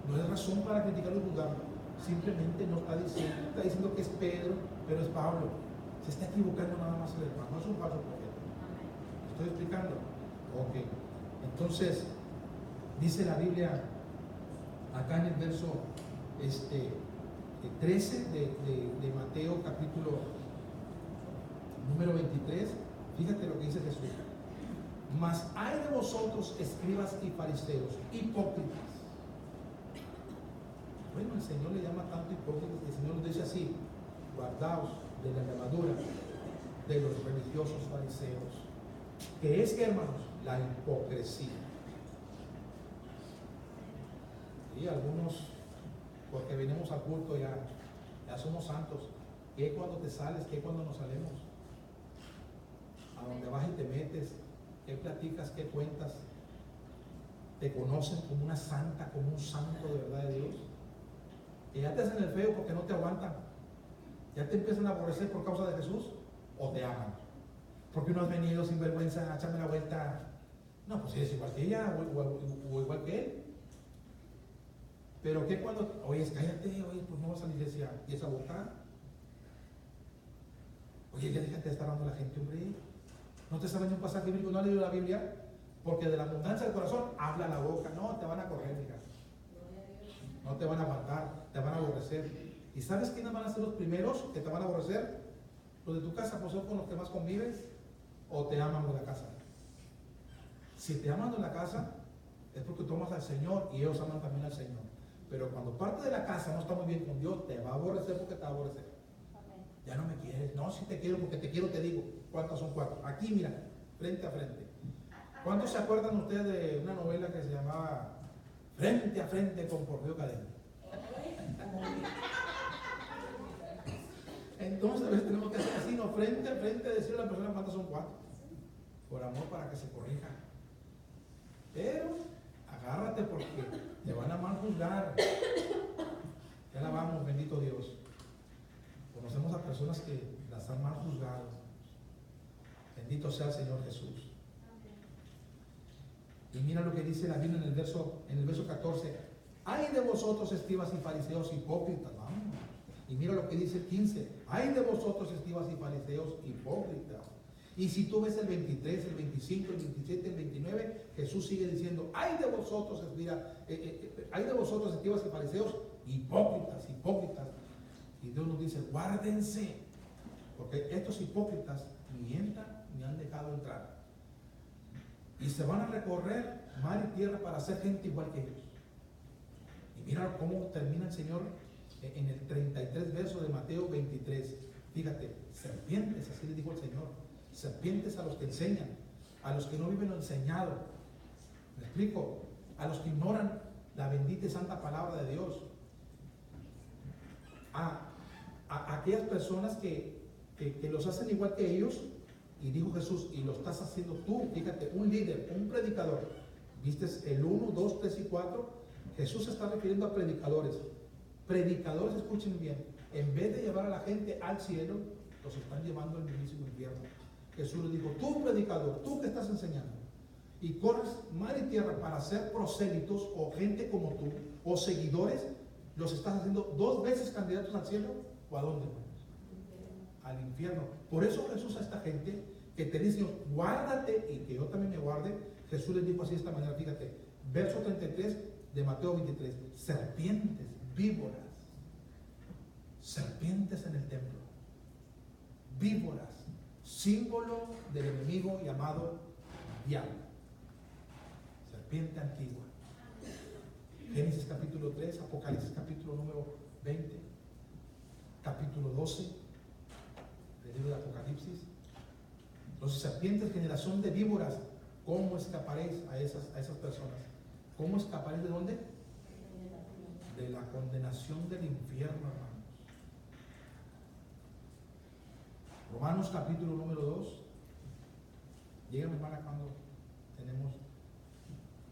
No es razón para criticarlo y juzgarlo. Simplemente no está diciendo que es Pedro, pero es Pablo. Se está equivocando nada más el hermano, no es un falso profeta. ¿Estoy explicando? Ok. Entonces, dice la Biblia acá en el verso 13 de Mateo, capítulo número 23, fíjate lo que dice Jesús: mas hay de vosotros, escribas y fariseos, hipócritas. Bueno, el Señor le llama tanto hipócritas, el Señor nos dice así: guardaos de la levadura de los religiosos fariseos. ¿Qué es, que, hermanos? La hipocresía. Y algunos, porque venimos al culto, ya somos santos. ¿Qué cuando te sales? ¿Qué cuando nos salemos? A donde vas y te metes, ¿qué platicas? ¿Qué cuentas? ¿Te conocen como una santa, como un santo de verdad de Dios? Que ya te hacen el feo porque no te aguantan. Ya te empiezan a aborrecer por causa de Jesús, o te aman. Porque no has venido sin vergüenza a echarme la vuelta. No, pues eres igual que ella o igual que él. Pero que cuando, oye, cállate, oye, pues no vas a la iglesia, y esa boca. Oye, ya déjate de estar hablando a la gente, hombre. No te sabes ni un pasaje bíblico, no has leído la Biblia, porque de la abundancia del corazón habla la boca. No, te van a correr, hija. No te van a aguantar, te van a aborrecer. ¿Y sabes quiénes van a ser los primeros que te van a aborrecer? Los de tu casa, pues son con los que más convives, o te aman los de la casa. Si te aman en la casa, es porque tú amas al Señor y ellos aman también al Señor. Pero cuando parte de la casa no está muy bien con Dios, te va a aborrecer porque te va a aborrecer. Amén. Ya no me quieres. No, si te quiero, porque te quiero, te digo. ¿Cuántas son? 4. Aquí, mira, frente a frente. ¿Cuántos se acuerdan ustedes de una novela que se llamaba Frente a Frente con Porfirio Cadena? Entonces a veces tenemos que hacer así, no, frente a frente, decirle a la persona cuántas son 4. Por amor, para que se corrija. Pero agárrate porque te van a mal juzgar. Ya la vamos, bendito Dios. personas que las han mal juzgado. Bendito sea el Señor Jesús. Y mira lo que dice la Biblia en el verso 14. Ay de vosotros, escribas y fariseos hipócritas. Vamos. Y mira lo que dice el 15. Ay de vosotros, escribas y fariseos hipócritas. Y si tú ves el 23, el 25, el 27, el 29, Jesús sigue diciendo, ay de vosotros, escribas y fariseos hipócritas, hipócritas. Y Dios nos dice, guárdense, porque estos hipócritas mientan ni han dejado entrar. Y se van a recorrer mar y tierra para ser gente igual que ellos. Y mira cómo termina el Señor en el 33 verso de Mateo 23. Fíjate, serpientes, así le dijo el Señor. Serpientes a los que enseñan, a los que no viven lo enseñado. ¿Me explico? A los que ignoran la bendita y santa palabra de Dios. A aquellas personas que los hacen igual que ellos. Y dijo Jesús, y lo estás haciendo tú, fíjate, un líder, un predicador. ¿Viste el 1, 2, 3 y 4? Jesús se está refiriendo a predicadores. Predicadores, escuchen bien, en vez de llevar a la gente al cielo, los están llevando al mismísimo infierno. Jesús le dijo, tú predicador, tú que estás enseñando, y corres mar y tierra para ser prosélitos o gente como tú, o seguidores, los estás haciendo 2 veces candidatos al cielo, ¿o a dónde? Al infierno. Por eso Jesús a esta gente que te dice, guárdate y que yo también me guarde, Jesús les dijo así de esta manera, fíjate, verso 33 de Mateo 23, serpientes, víboras, serpientes en el templo, víboras, símbolo del enemigo llamado diablo, serpiente antigua. Génesis capítulo 3, Apocalipsis capítulo número 20, capítulo 12 del libro de Apocalipsis. Los serpientes, generación de víboras, ¿cómo escaparéis a esas personas? ¿Cómo escaparéis de dónde? De la condenación del infierno, hermanos. Romanos capítulo número 2. Llega mi hermana cuando tenemos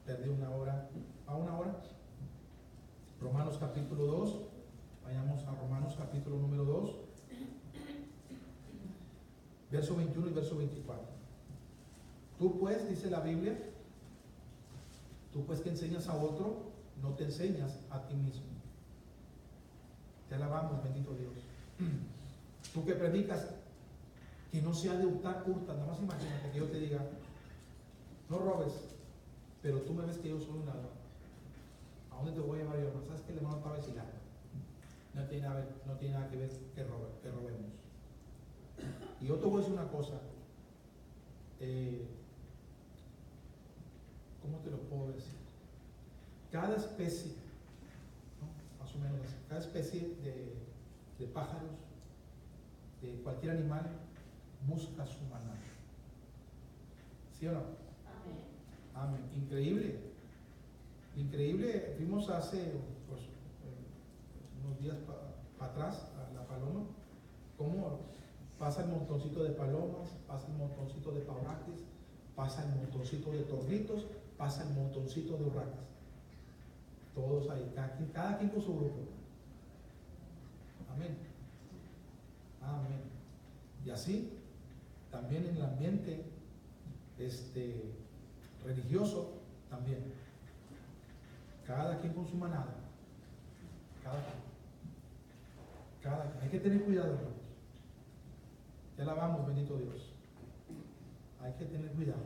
perdido una hora. ¿A una hora? Romanos capítulo 2. Vayamos a Romanos capítulo número 2. Verso 21 y verso 24. Tú pues, dice la Biblia, tú pues que enseñas a otro, no te enseñas a ti mismo. Te alabamos, bendito Dios. Tú que predicas que no se ha de hurtar, hurta. Nada más imagínate que yo te diga, no robes, pero tú me ves que yo soy un ladrón. ¿A dónde te voy a llevar yo? ¿Sabes que el hermano estaba vacilando? No tiene nada que ver que robemos. Y yo te voy a decir una cosa, ¿cómo te lo puedo decir? Cada especie, ¿no? Más o menos así, cada especie de pájaros, de cualquier animal, busca su maná. ¿Sí o no? Amén. Amén. Increíble. Increíble. Fuimos hace unos días para atrás a La Paloma, cómo pasa el montoncito de palomas, pasa el montoncito de pabraques, pasa el montoncito de torritos, pasa el montoncito de urracas. Todos ahí, cada quien con su grupo. Amén. Amén. Y así, también en el ambiente religioso, también. Cada quien con su manada. Cada quien. Hay que tener cuidado, hermanos. Te alabamos, bendito Dios. Hay que tener cuidado.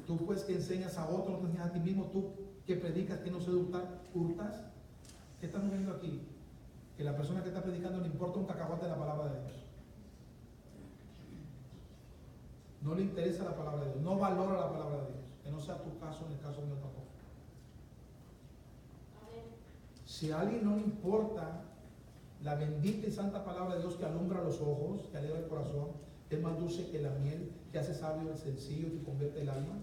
Tú pues que enseñas a otros, no te enseñas a ti mismo. Tú que predicas que no se hurtas. ¿Qué estamos viendo aquí? Que la persona que está predicando le importa un cacahuate de la palabra de Dios. No le interesa la palabra de Dios. No valora la palabra de Dios. Que no sea tu caso, en el caso mío tampoco. Si a alguien no le importa la bendita y santa palabra de Dios que alumbra los ojos, que alegra el corazón, que es más dulce que la miel, que hace sabio el sencillo, que convierte el alma,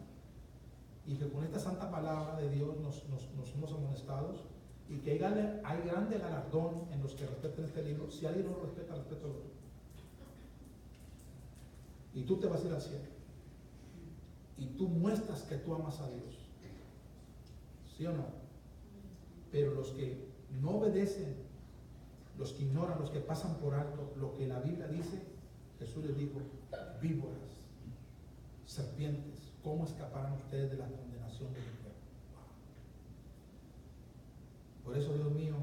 y que con esta santa palabra de Dios nos somos amonestados, y que hay grande galardón en los que respeten este libro. Si alguien no lo respeta, respeta el otro. Y tú te vas a ir al cielo. Y tú muestras que tú amas a Dios. ¿Sí o no? Pero los que no obedecen los que ignoran, los que pasan por alto lo que la Biblia dice. Jesús les dijo: víboras, serpientes, ¿cómo escaparán ustedes de la condenación del infierno? Por eso, Dios mío,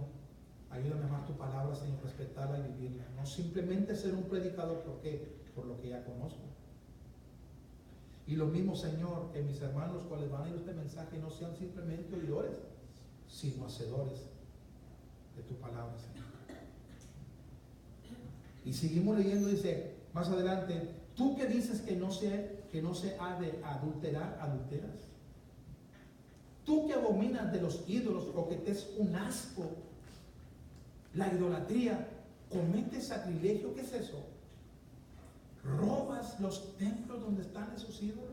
ayúdame a amar tu palabra, Señor, respetarla y vivirla. No simplemente ser un predicador, ¿por qué? Por lo que ya conozco. Y lo mismo, Señor, que mis hermanos, los cuales van a ir este mensaje, no sean simplemente oidores, sino hacedores de tu palabra, Señor. Y seguimos leyendo, dice más adelante: tú que dices que no se ha de adulterar, adulteras. Tú que abominas de los ídolos o que te es un asco la idolatría, cometes sacrilegio. ¿Qué es eso? ¿Robas los templos donde están esos ídolos?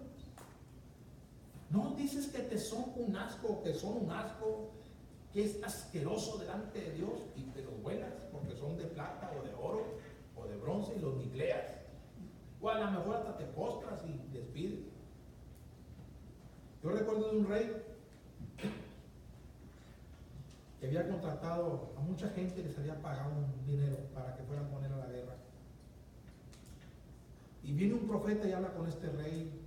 ¿No dices que te son un asco, que son un asco, que es asqueroso delante de Dios, y te los vuelas porque son de plata o de oro o de bronce y los migleas? O a lo mejor hasta te postras y despides. Yo recuerdo de un rey que había contratado a mucha gente, les había pagado un dinero para que fueran con él a la guerra. Y viene un profeta y habla con este rey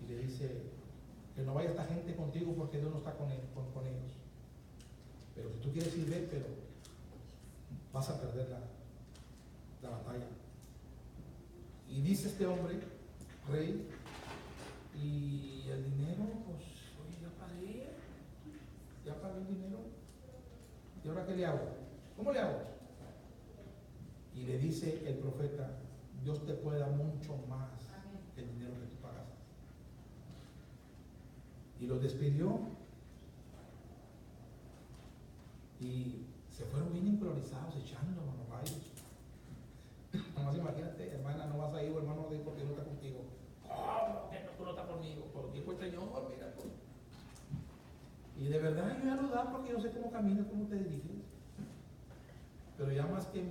y le dice que no vaya esta gente contigo porque Dios no está con ellos. Pero si tú quieres ir, ve, pero vas a perder la batalla. Y dice este hombre, rey, y el dinero, pues, oye, ya pagué el dinero, ¿y ahora qué le hago? ¿Cómo le hago? Y le dice el profeta: Dios te puede dar mucho más que el dinero que tú pagaste. Y los despidió y se fueron bien encolorizados, echando los rayos. Nomás imagínate, hermana, no vas a ir, o hermano, porque no está contigo. ¿Cómo que tú no estás conmigo? Por dijo el Señor, mira tú. Y de verdad yo ya lo da porque yo sé cómo caminas, cómo te diriges. Pero ya más que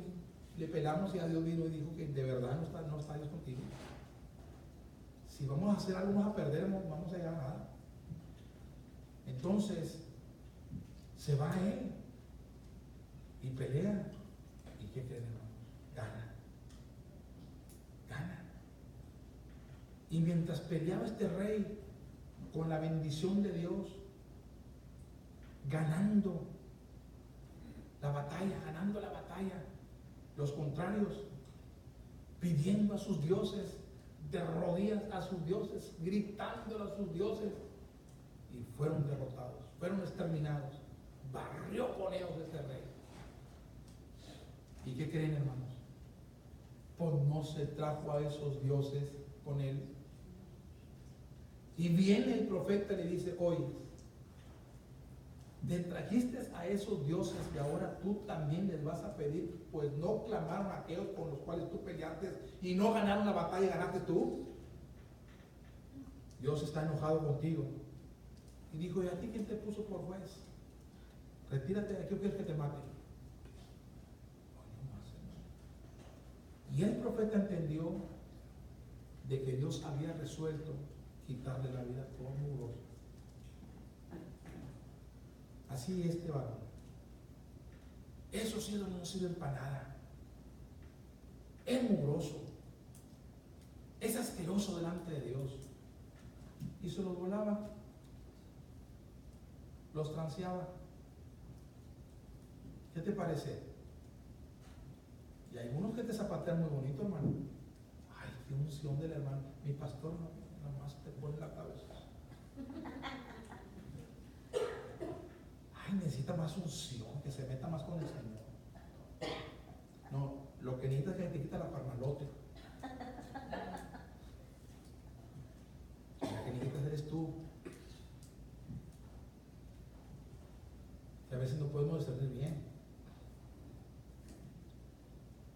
le pelamos, y a Dios vino y dijo que de verdad no está Dios contigo. Si vamos a hacer algo, vamos a perder, no vamos a llegar a nada. Entonces se va a él y pelea. ¿Y qué creen, hermanos? Gana. Y mientras peleaba este rey con la bendición de Dios, ganando la batalla, los contrarios, pidiendo a sus dioses, de rodillas a sus dioses, gritándole a sus dioses, y fueron derrotados, fueron exterminados. Barrió con ellos este rey. ¿Y qué creen, hermanos? Pues no se trajo a esos dioses con él. Y viene el profeta y le dice: oye, te trajiste a esos dioses que ahora tú también les vas a pedir, pues no clamaron a aquellos con los cuales tú peleaste y no ganaron la batalla, ganaste tú. Dios está enojado contigo. Y dijo: ¿y a ti quién te puso por juez? Retírate de aquí, o quieres que te mate. Y el profeta entendió de que Dios había resuelto quitarle la vida a todo mugroso. Así este varón. Esos ídolos no sirven para nada. Es mugroso. Es asqueroso delante de Dios. Y se los volaba. Los transeaba. ¿Qué te parece? Y hay algunos que te zapatean muy bonito, hermano. Ay, qué unción del hermano. Mi pastor nada más te pone la cabeza. Ay, necesita más unción, que se meta más con el Señor. No, lo que necesita es que te quita la parmalote. La que necesitas eres tú. Que a veces no podemos discernir bien.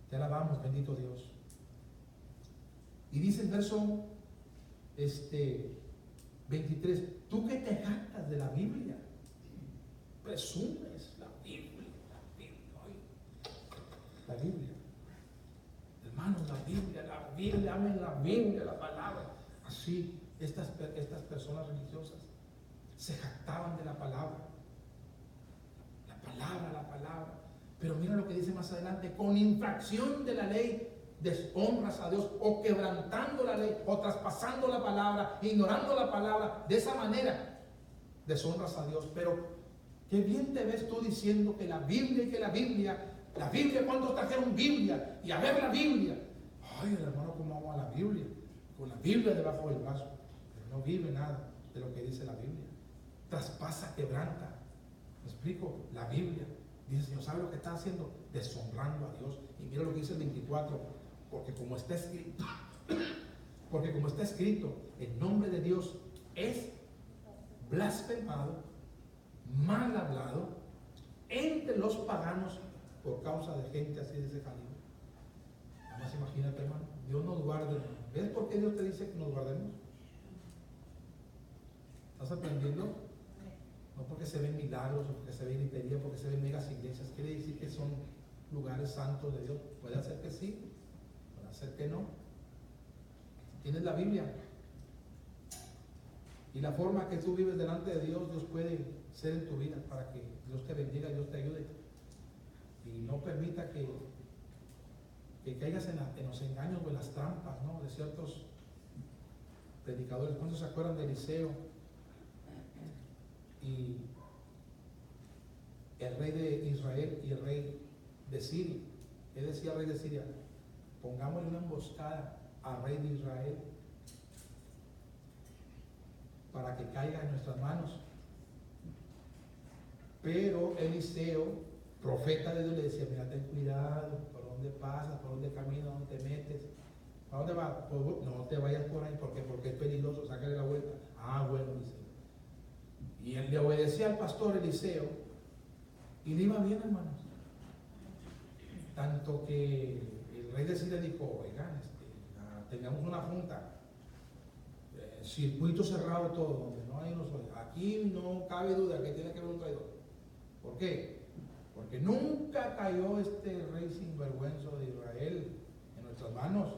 Te alabamos, bendito Dios. Y dice el verso 23: tú que te jactas de la Biblia, presumes la Biblia. Hermanos, la Biblia, amen la Biblia, la palabra. Así, estas personas religiosas se jactaban de la palabra. La palabra, la palabra. Pero mira lo que dice más adelante: con infracción de la ley deshonras a Dios, o quebrantando la ley, o traspasando la palabra, ignorando la palabra. De esa manera deshonras a Dios. Pero qué bien te ves tú diciendo que la Biblia y que la Biblia, ¿cuántos trajeron Biblia? Y a ver la Biblia. Ay, el hermano, ¿cómo amo a la Biblia? Con la Biblia debajo del brazo. Pero no vive nada de lo que dice la Biblia. Traspasa, quebranta. ¿Me explico? La Biblia. Dice, Señor, ¿sabe lo que está haciendo? Deshonrando a Dios. Y mira lo que dice el 24. Porque como está escrito, el nombre de Dios es blasfemado, mal hablado entre los paganos por causa de gente así de ese calibre. Nada más imagínate, hermano. Dios nos guarde, hermano. ¿Ves por qué Dios te dice que nos guardemos? ¿Estás aprendiendo? No porque se ven milagros, o porque se ve gritería, porque se ven megas iglesias. Quiere decir que son lugares santos de Dios. Puede ser que sí, puede ser que no. Tienes la Biblia. Y la forma que tú vives delante de Dios, Dios puede ser en tu vida para que Dios te bendiga, Dios te ayude. Y no permita que caigas en los engaños o en las trampas, ¿no?, de ciertos predicadores. ¿Cuántos se acuerdan de Eliseo y el rey de Israel y el rey de Siria? ¿Qué decía el rey de Siria? Pongámosle una emboscada al rey de Israel para que caiga en nuestras manos. Pero Eliseo, profeta de Dios, le decía: mira, ten cuidado, por dónde pasas, por dónde caminas, dónde te metes, ¿para dónde vas? Pues, no te vayas por ahí, porque es peligroso, sácale la vuelta. Ah, bueno, Eliseo. Y él le obedecía al pastor Eliseo y le iba bien, hermanos. Tanto que el rey de Siria dijo: oigan, tengamos una junta, circuito cerrado todo, donde no hay unos. Aquí no cabe duda que tiene que haber un traidor. ¿Por qué? Porque nunca cayó este rey sinvergüenza de Israel en nuestras manos.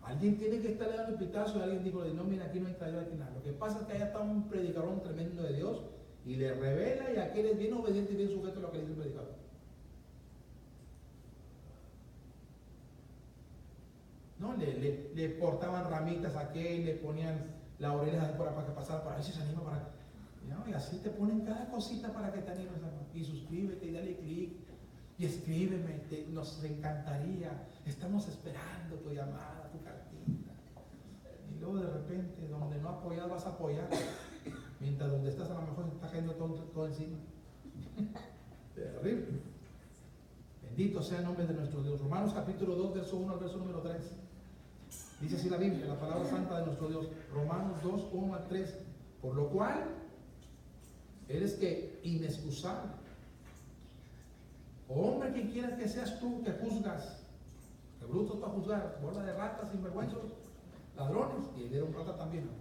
Alguien tiene que estarle dando el pitazo y alguien dijo: no, mira, aquí no hay traidor, aquí nada. Lo que pasa es que allá está un predicador tremendo de Dios y le revela, y aquel es bien obediente y bien sujeto a lo que dice el predicador. No, le cortaban ramitas a aquel, le ponían las orejas para que pasara, para ver si se anima para. ¿No? Y así te ponen cada cosita para que te animes, hermano. Y suscríbete y dale clic y escríbeme, nos encantaría. Estamos esperando tu llamada, tu cartita. Y luego de repente, donde no apoyas, vas a apoyar. Mientras donde estás, a lo mejor se está cayendo todo encima. Terrible. Bendito sea el nombre de nuestro Dios. Romanos capítulo 2, verso 1 al verso número 3. Dice así la Biblia, la palabra santa de nuestro Dios. Romanos 2, 1 al 3. Por lo cual eres que inexcusable. Hombre, que quieras que seas tú que juzgas. Que brutos para juzgar, bola de ratas, sinvergüenzos, ladrones. Y él era un rata también, ¿no?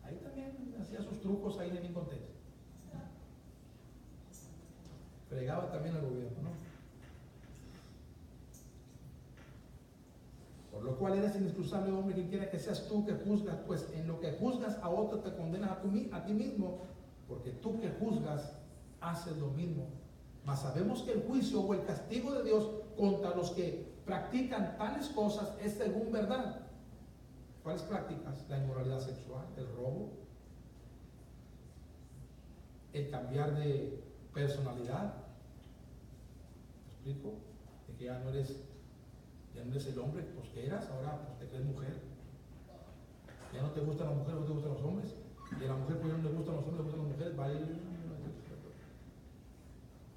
Ahí también hacía sus trucos ahí en Incontés. Fregaba también al gobierno, ¿no? Por lo cual eres inexcusable, hombre, quien quiera que seas tú que juzgas, pues en lo que juzgas a otro te condenas a ti mismo, porque tú que juzgas haces lo mismo. Mas sabemos que el juicio o el castigo de Dios contra los que practican tales cosas es según verdad. ¿Cuáles prácticas? La inmoralidad sexual, el robo, el cambiar de personalidad. ¿Me explico? De que ya no eres el hombre pues, que eras, ahora pues, te crees mujer. Ya no te gustan las mujeres, no te gustan los hombres. Y a la mujer pues ya no le gustan los hombres, le gustan las mujeres. Vaya,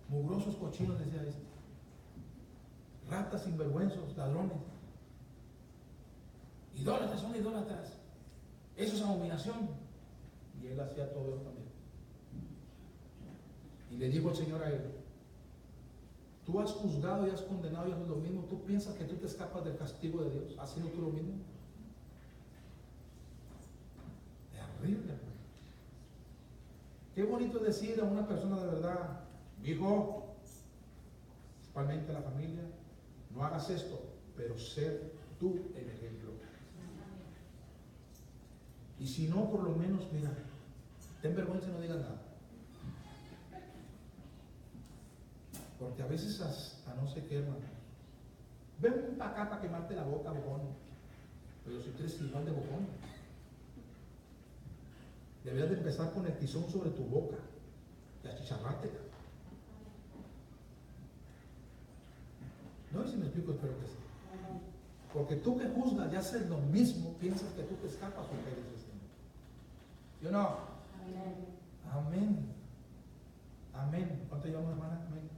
mugrosos, cochinos, decía este. Ratas, sinvergüenzos, ladrones. Idólatras, son idólatras. Eso es abominación. Y él hacía todo eso también. Y le dijo el Señor a él: tú has juzgado y has condenado y haces lo mismo. ¿Tú piensas que tú te escapas del castigo de Dios haciendo tú lo mismo? Terrible. Qué bonito decir a una persona de verdad: hijo, principalmente a la familia, no hagas esto, pero ser tú el ejemplo. Y si no, por lo menos, mira, ten vergüenza y no digas nada. Porque a veces hasta no sé qué, hermano. Ven para acá para quemarte la boca, bocón. Pero si tú eres igual de bocón. Deberías de empezar con el tizón sobre tu boca y achicharrártela. No sé si me explico, espero que sí. Porque tú que juzgas y haces lo mismo, piensas que tú te escapas o que eres el Señor. ¿Sí o no? Amén. Amén. Amén. ¿Cuánto llevamos, hermana? Amén.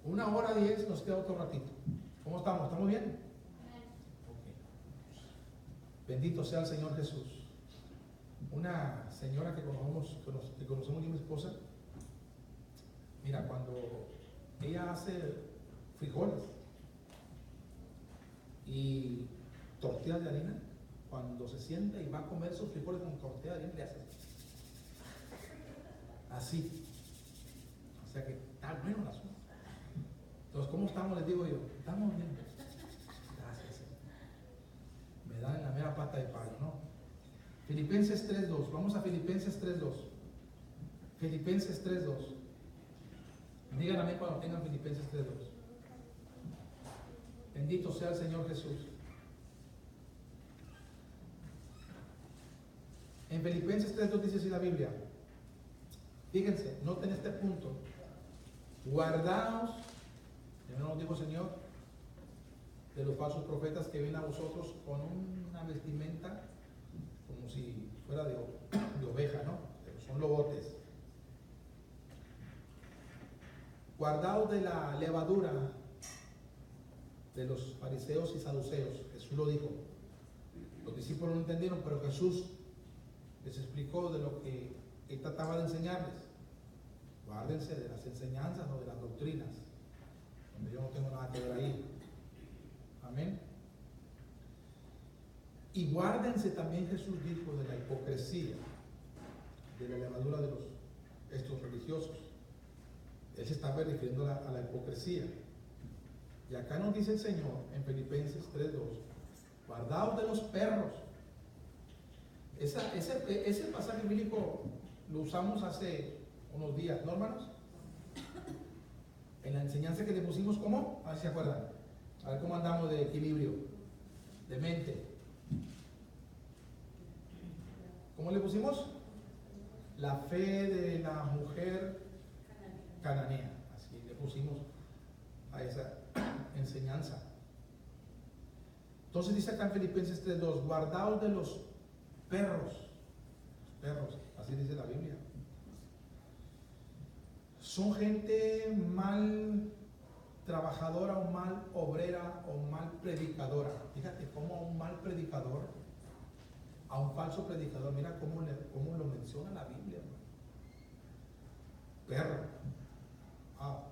1:10, nos queda otro ratito. ¿Cómo estamos? ¿Estamos bien? Ok. Bendito sea el Señor Jesús. Una señora que conocemos yo y mi esposa, mira, cuando ella hace frijoles y tortillas de harina, cuando se sienta y va a comer esos frijoles con tortilla de harina, le hace así. O sea que está bueno el asunto. Entonces, ¿cómo estamos? Les digo yo, estamos bien. Gracias, Señor. Me dan la mera pata de palo, ¿no? Filipenses 3:2. Vamos a Filipenses 3:2. Filipenses 3:2. Díganme cuando tengan Filipenses 3:2. Bendito sea el Señor Jesús. En Filipenses 3:2 dice así la Biblia. Fíjense, noten este punto. Guardaos, ya nos dijo el Señor, de los falsos profetas que vienen a vosotros con una vestimenta como si fuera de oveja, ¿no? Pero son lobotes. Guardaos de la levadura de los fariseos y saduceos. Jesús lo dijo. Los discípulos no entendieron, pero Jesús les explicó de lo que él trataba de enseñarles. Guárdense de las enseñanzas o de las doctrinas, donde yo no tengo nada que ver ahí. Amén. Y guárdense también, Jesús dijo, de la hipocresía, de la levadura de estos religiosos. Él se estaba refiriendo a la hipocresía. Y acá nos dice el Señor en Filipenses 3:2, guardaos de los perros. Ese pasaje bíblico lo usamos hace unos días, ¿no, hermanos? En la enseñanza que le pusimos, ¿cómo? A ver si se acuerdan. A ver cómo andamos de equilibrio, de mente. ¿Cómo le pusimos? La fe de la mujer cananea. Así le pusimos a esa enseñanza. Entonces dice acá en Filipenses 3:2, guardaos de los perros. Los perros, así dice la Biblia. Son gente mal trabajadora o mal obrera o mal predicadora. Fíjate cómo a un mal predicador, a un falso predicador, mira cómo lo menciona la Biblia, hermano. Perro. Ah,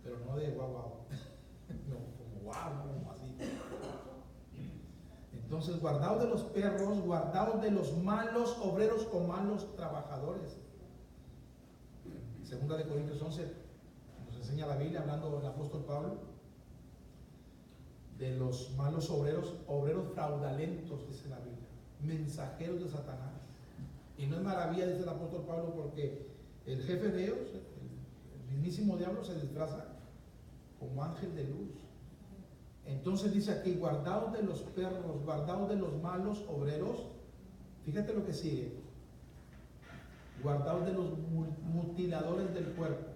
pero no de guau guau. No, como guau, como así. Entonces, guardaos de los perros, guardaos de los malos obreros o malos trabajadores. Segunda de Corintios 11 nos enseña la Biblia, hablando el apóstol Pablo, de los malos obreros fraudulentos, dice la Biblia, mensajeros de Satanás. Y no es maravilla, dice el apóstol Pablo, porque el jefe de ellos, el mismísimo diablo, se disfraza como ángel de luz. Entonces dice aquí, guardaos de los perros, guardaos de los malos obreros. Fíjate lo que sigue. Guardaos de los mutiladores del cuerpo.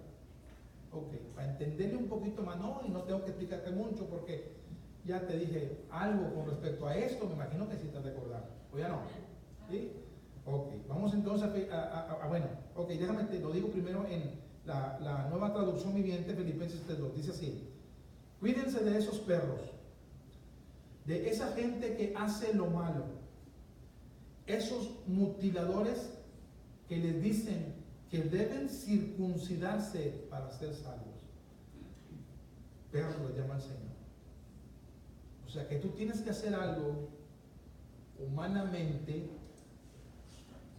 Ok, para entenderle un poquito más, no, y no tengo que explicarte mucho porque ya te dije algo con respecto a esto, me imagino que sí te has de acordar. ¿O ya no? ¿Sí? Ok, vamos entonces bueno, ok, déjame, te lo digo primero en la nueva traducción viviente, Filipenses 3:2, dice así: cuídense de esos perros, de esa gente que hace lo malo, esos mutiladores que les dicen que deben circuncidarse para ser salvos. Perros lo llama el Señor. O sea que tú tienes que hacer algo humanamente,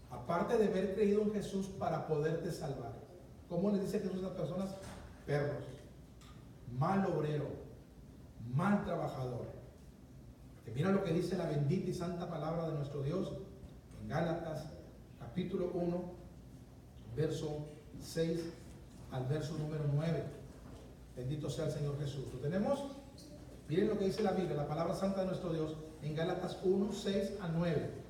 aparte de haber creído en Jesús, para poderte salvar. ¿Cómo le dice Jesús a las personas? Perros, mal obrero, mal trabajador. Que mira lo que dice la bendita y santa palabra de nuestro Dios en Gálatas capítulo 1, verso 6 al verso número 9. Bendito sea el Señor Jesús. ¿Lo tenemos? Miren lo que dice la Biblia, la palabra santa de nuestro Dios, en Gálatas 1, 6 a 9.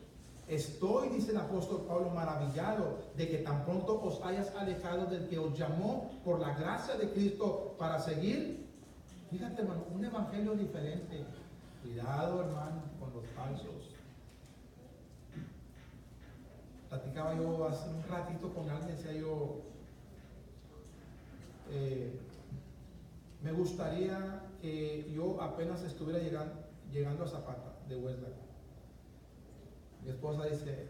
Estoy, dice el apóstol Pablo, maravillado de que tan pronto os hayas alejado del que os llamó por la gracia de Cristo para seguir, fíjate hermano, un evangelio diferente. Cuidado hermano con los falsos. Platicaba yo hace un ratito con alguien, decía yo, me gustaría que yo apenas estuviera llegando a Zapata de Huesla. Mi esposa dice,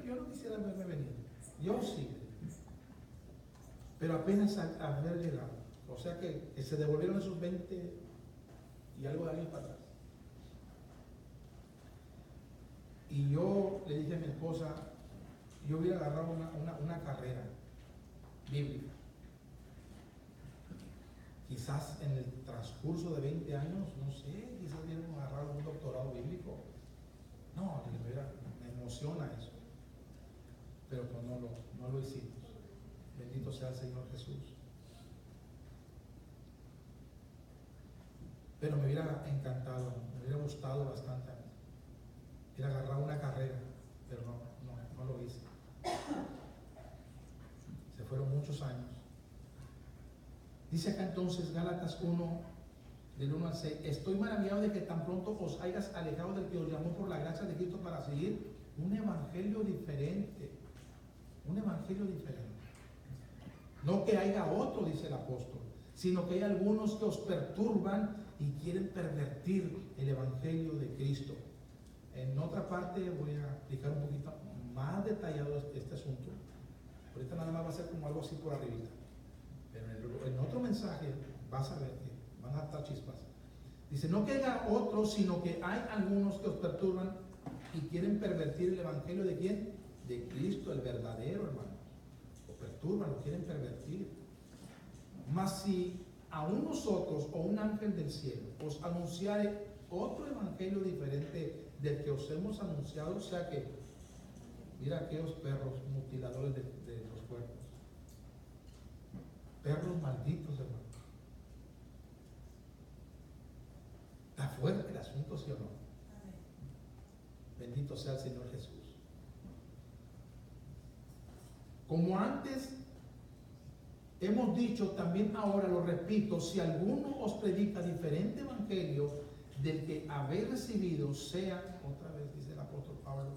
yo no quisiera verme venir. Yo sí. Pero apenas haber llegado. O sea que se devolvieron esos 20 y algo de años para atrás. Y yo le dije a mi esposa, yo hubiera agarrado una carrera bíblica. Quizás en el transcurso de 20 años, no sé, quizás hubiéramos agarrado un doctorado bíblico. No, me emociona eso. Pero pues no lo hicimos. Bendito sea el Señor Jesús. Pero me hubiera encantado, me hubiera gustado bastante a mí. Hubiera agarrado una carrera, pero no lo hice. Se fueron muchos años. Dice acá entonces Gálatas 1, del 1 al 6, estoy maravillado de que tan pronto os hayas alejado del que os llamó por la gracia de Cristo para seguir un evangelio diferente. Un evangelio diferente. No que haya otro, dice el apóstol, sino que hay algunos que os perturban y quieren pervertir el evangelio de Cristo. En otra parte voy a explicar un poquito más detallado este asunto. Ahorita nada más va a ser como algo así por arriba. Pero en otro mensaje vas a ver que van a estar chispas. Dice, no que haya otros, sino que hay algunos que os perturban y quieren pervertir el evangelio de ¿quién? De Cristo, el verdadero, hermano. Lo perturban, lo quieren pervertir. Mas si aún nosotros o un ángel del cielo os anunciare otro evangelio diferente del que os hemos anunciado, o sea que, mira aquellos perros mutiladores de los cuerpos. Perros malditos, hermano. Está fuerte el asunto, ¿sí o no? Bendito sea el Señor Jesús. Como antes hemos dicho, también ahora lo repito, si alguno os predica diferente evangelio del que habéis recibido, sea, otra vez dice el apóstol Pablo,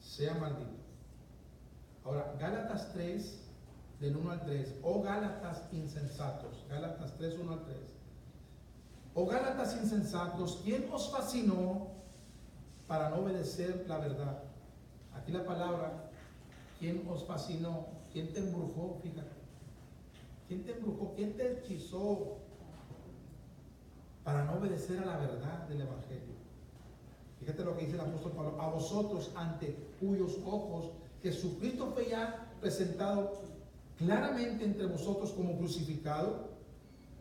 sea maldito. Ahora, Gálatas 3, del 1 al 3, o Gálatas insensatos, Gálatas 3, 1 al 3. O Gálatas insensatos, ¿quién os fascinó para no obedecer la verdad? Aquí la palabra, ¿quién os fascinó? ¿Quién te embrujó? Fíjate. ¿Quién te embrujó? ¿Quién te hechizó para no obedecer a la verdad del evangelio? Fíjate lo que dice el apóstol Pablo. A vosotros, ante cuyos ojos Jesucristo fue ya presentado claramente entre vosotros como crucificado.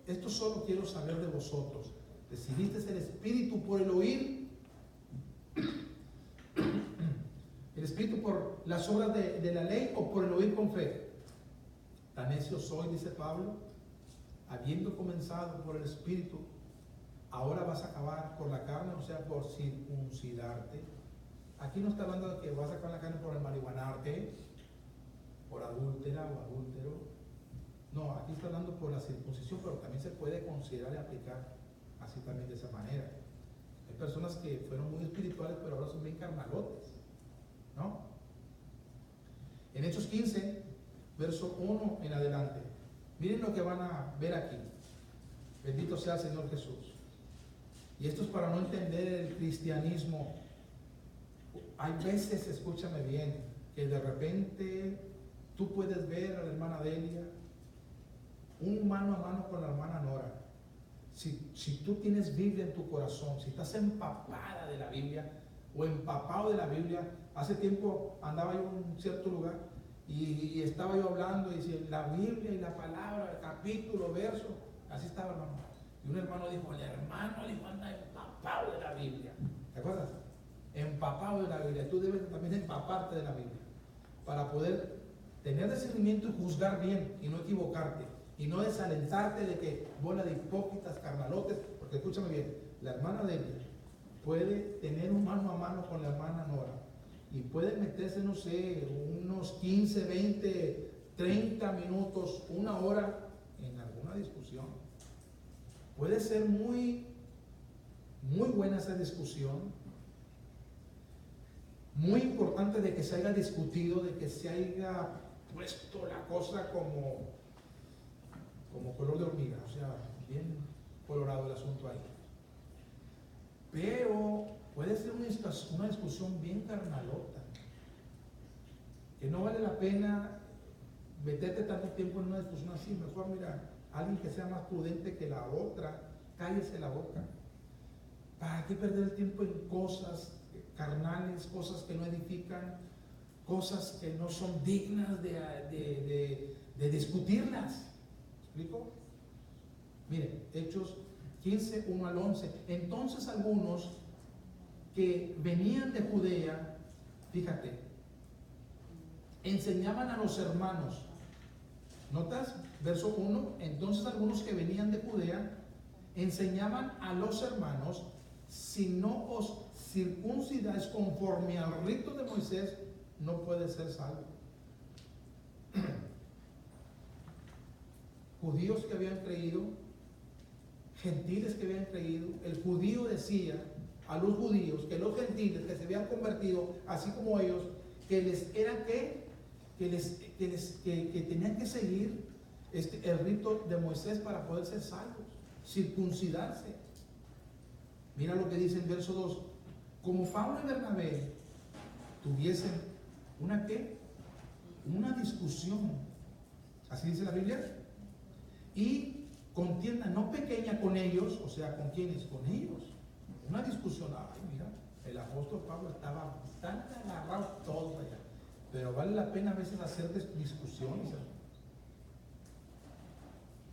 Esto solo quiero saber de vosotros. ¿Recibisteis el Espíritu por el oír? ¿El Espíritu por las obras de la ley o por el oír con fe? Tan necio soy, dice Pablo, habiendo comenzado por el Espíritu, ahora vas a acabar por la carne, o sea, por circuncidarte. Aquí no está hablando de que vas a acabar la carne por el marihuanarte, por adúltera o adúltero. No, aquí está hablando por la circuncisión, pero también se puede considerar y aplicar así también de esa manera. Hay personas que fueron muy espirituales, pero ahora son bien carnalotes, ¿no? En Hechos 15, verso 1 en adelante, miren lo que van a ver aquí. Bendito sea el Señor Jesús. Y esto es para no entender el cristianismo. Hay veces, escúchame bien, que de repente tú puedes ver a la hermana Delia un mano a mano con la hermana Nora. Si tú tienes Biblia en tu corazón, si estás empapada de la Biblia o empapado de la Biblia, hace tiempo andaba yo en un cierto lugar y estaba yo hablando y decía la Biblia y la palabra, el capítulo, verso, así estaba, hermano. Y un hermano dijo, el hermano dijo, anda empapado de la Biblia. ¿Te acuerdas? Empapado de la Biblia. Tú debes también empaparte de la Biblia para poder tener discernimiento y juzgar bien y no equivocarte y no desalentarte de que bola de hipócritas, carnalotes, porque escúchame bien, la hermana de ella puede tener un mano a mano con la hermana Nora y puede meterse, no sé, unos 15, 20, 30 minutos, una hora en alguna discusión. Puede ser muy buena esa discusión, muy importante de que se haya discutido, de que se haya puesto la cosa como color de hormiga, o sea, bien colorado el asunto ahí. Pero puede ser una discusión bien carnalota, que no vale la pena meterte tanto tiempo en una discusión así. Mejor mira, alguien que sea más prudente que la otra, cállese la boca. ¿Para qué perder el tiempo en cosas carnales, cosas que no edifican, cosas que no son dignas de discutirlas? ¿Me explico? Miren, Hechos 15, 1 al 11. Entonces algunos que venían de Judea, fíjate, enseñaban a los hermanos. ¿Notas? Verso 1. Entonces algunos que venían de Judea enseñaban a los hermanos: si no os circuncidáis conforme al rito de Moisés, no puede ser salvo. Judíos que habían creído, gentiles que habían creído. El judío decía a los judíos que los gentiles que se habían convertido, así como ellos, que les era que tenían que seguir el rito de Moisés para poder ser salvos, circuncidarse. Mira lo que dice en verso 2: como Pablo y Bernabé tuviesen una discusión, así dice la Biblia, y contienda no pequeña con ellos, o sea, ¿con quiénes? Con ellos. Una discusión. Ay, mira, el apóstol Pablo estaba bastante agarrado todo allá. Pero vale la pena a veces hacer discusiones.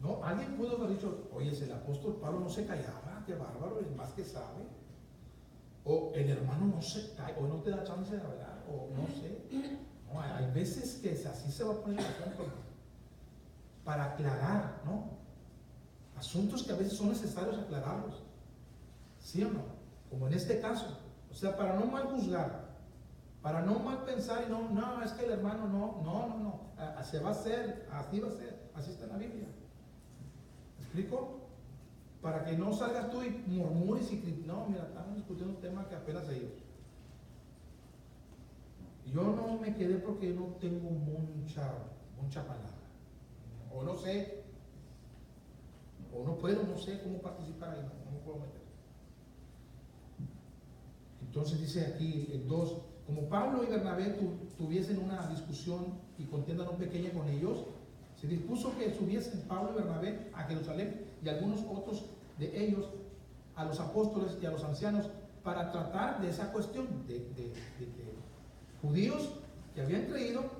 No, alguien pudo haber dicho: oye, el apóstol Pablo no se callaba, qué bárbaro, el más que sabe. O el hermano no se calla, o no te da chance de hablar, o no sé. No, hay veces que así se va a poner el asunto para aclarar, ¿no? Asuntos que a veces son necesarios aclararlos, ¿sí o no? Como en este caso, o sea, para no mal juzgar, para no mal pensar y no, es que el hermano no, así va a ser, así está en la Biblia. ¿Me explico? Para que no salgas tú y murmures y no, mira, estamos discutiendo un tema que apenas ellos. Yo no me quedé porque no tengo mucha palabra. O no sé, o no puedo, no sé cómo participar ahí, no me puedo meter. Entonces dice aquí el 2: como Pablo y Bernabé tuviesen una discusión y contienda no pequeña con ellos, se dispuso que subiesen Pablo y Bernabé a Jerusalén y algunos otros de ellos a los apóstoles y a los ancianos para tratar de esa cuestión de que judíos que habían creído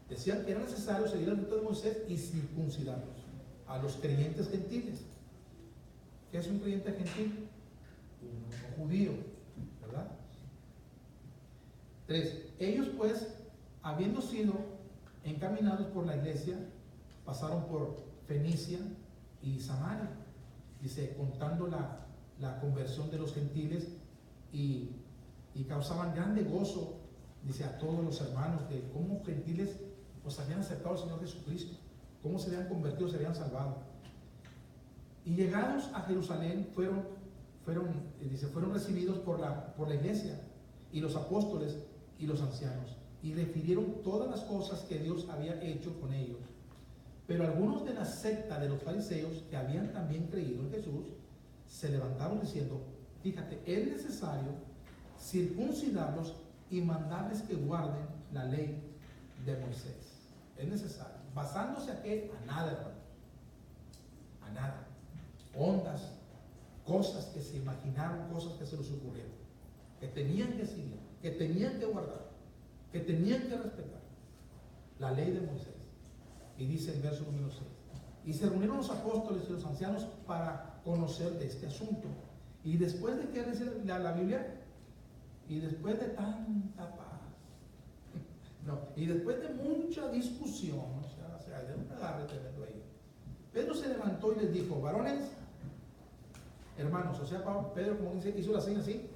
decían que era necesario seguir el rito de Moisés y circuncidarlos a los creyentes gentiles. ¿Qué es un creyente gentil? Un judío, ¿verdad? 3. Ellos pues, habiendo sido encaminados por la iglesia, pasaron por Fenicia y Samaria, dice, contando la conversión de los gentiles y causaban grande gozo, dice, a todos los hermanos, de cómo gentiles pues habían aceptado al Señor Jesucristo, cómo se habían convertido, se habían salvado. Y llegados a Jerusalén fueron recibidos por la iglesia y los apóstoles y los ancianos, y refirieron todas las cosas que Dios había hecho con ellos. Pero algunos de la secta de los fariseos, que habían también creído en Jesús, se levantaron diciendo: fíjate, es necesario circuncidarlos y mandarles que guarden la ley de Moisés. Es necesario. ¿Basándose a qué? A nada, hermano. A nada. Ondas, cosas que se imaginaron, cosas que se les ocurrieron, que tenían que seguir, que tenían que guardar, que tenían que respetar la ley de Moisés. Y dice el verso número 6: y se reunieron los apóstoles y los ancianos para conocer de este asunto. Y después de que dice la Biblia, y después de tanta paz, No. Y después de mucha discusión, o sea, de un agarre tremendo ahí, Pedro se levantó y les dijo: varones, hermanos, o sea, Pedro, como dice, hizo la seña así.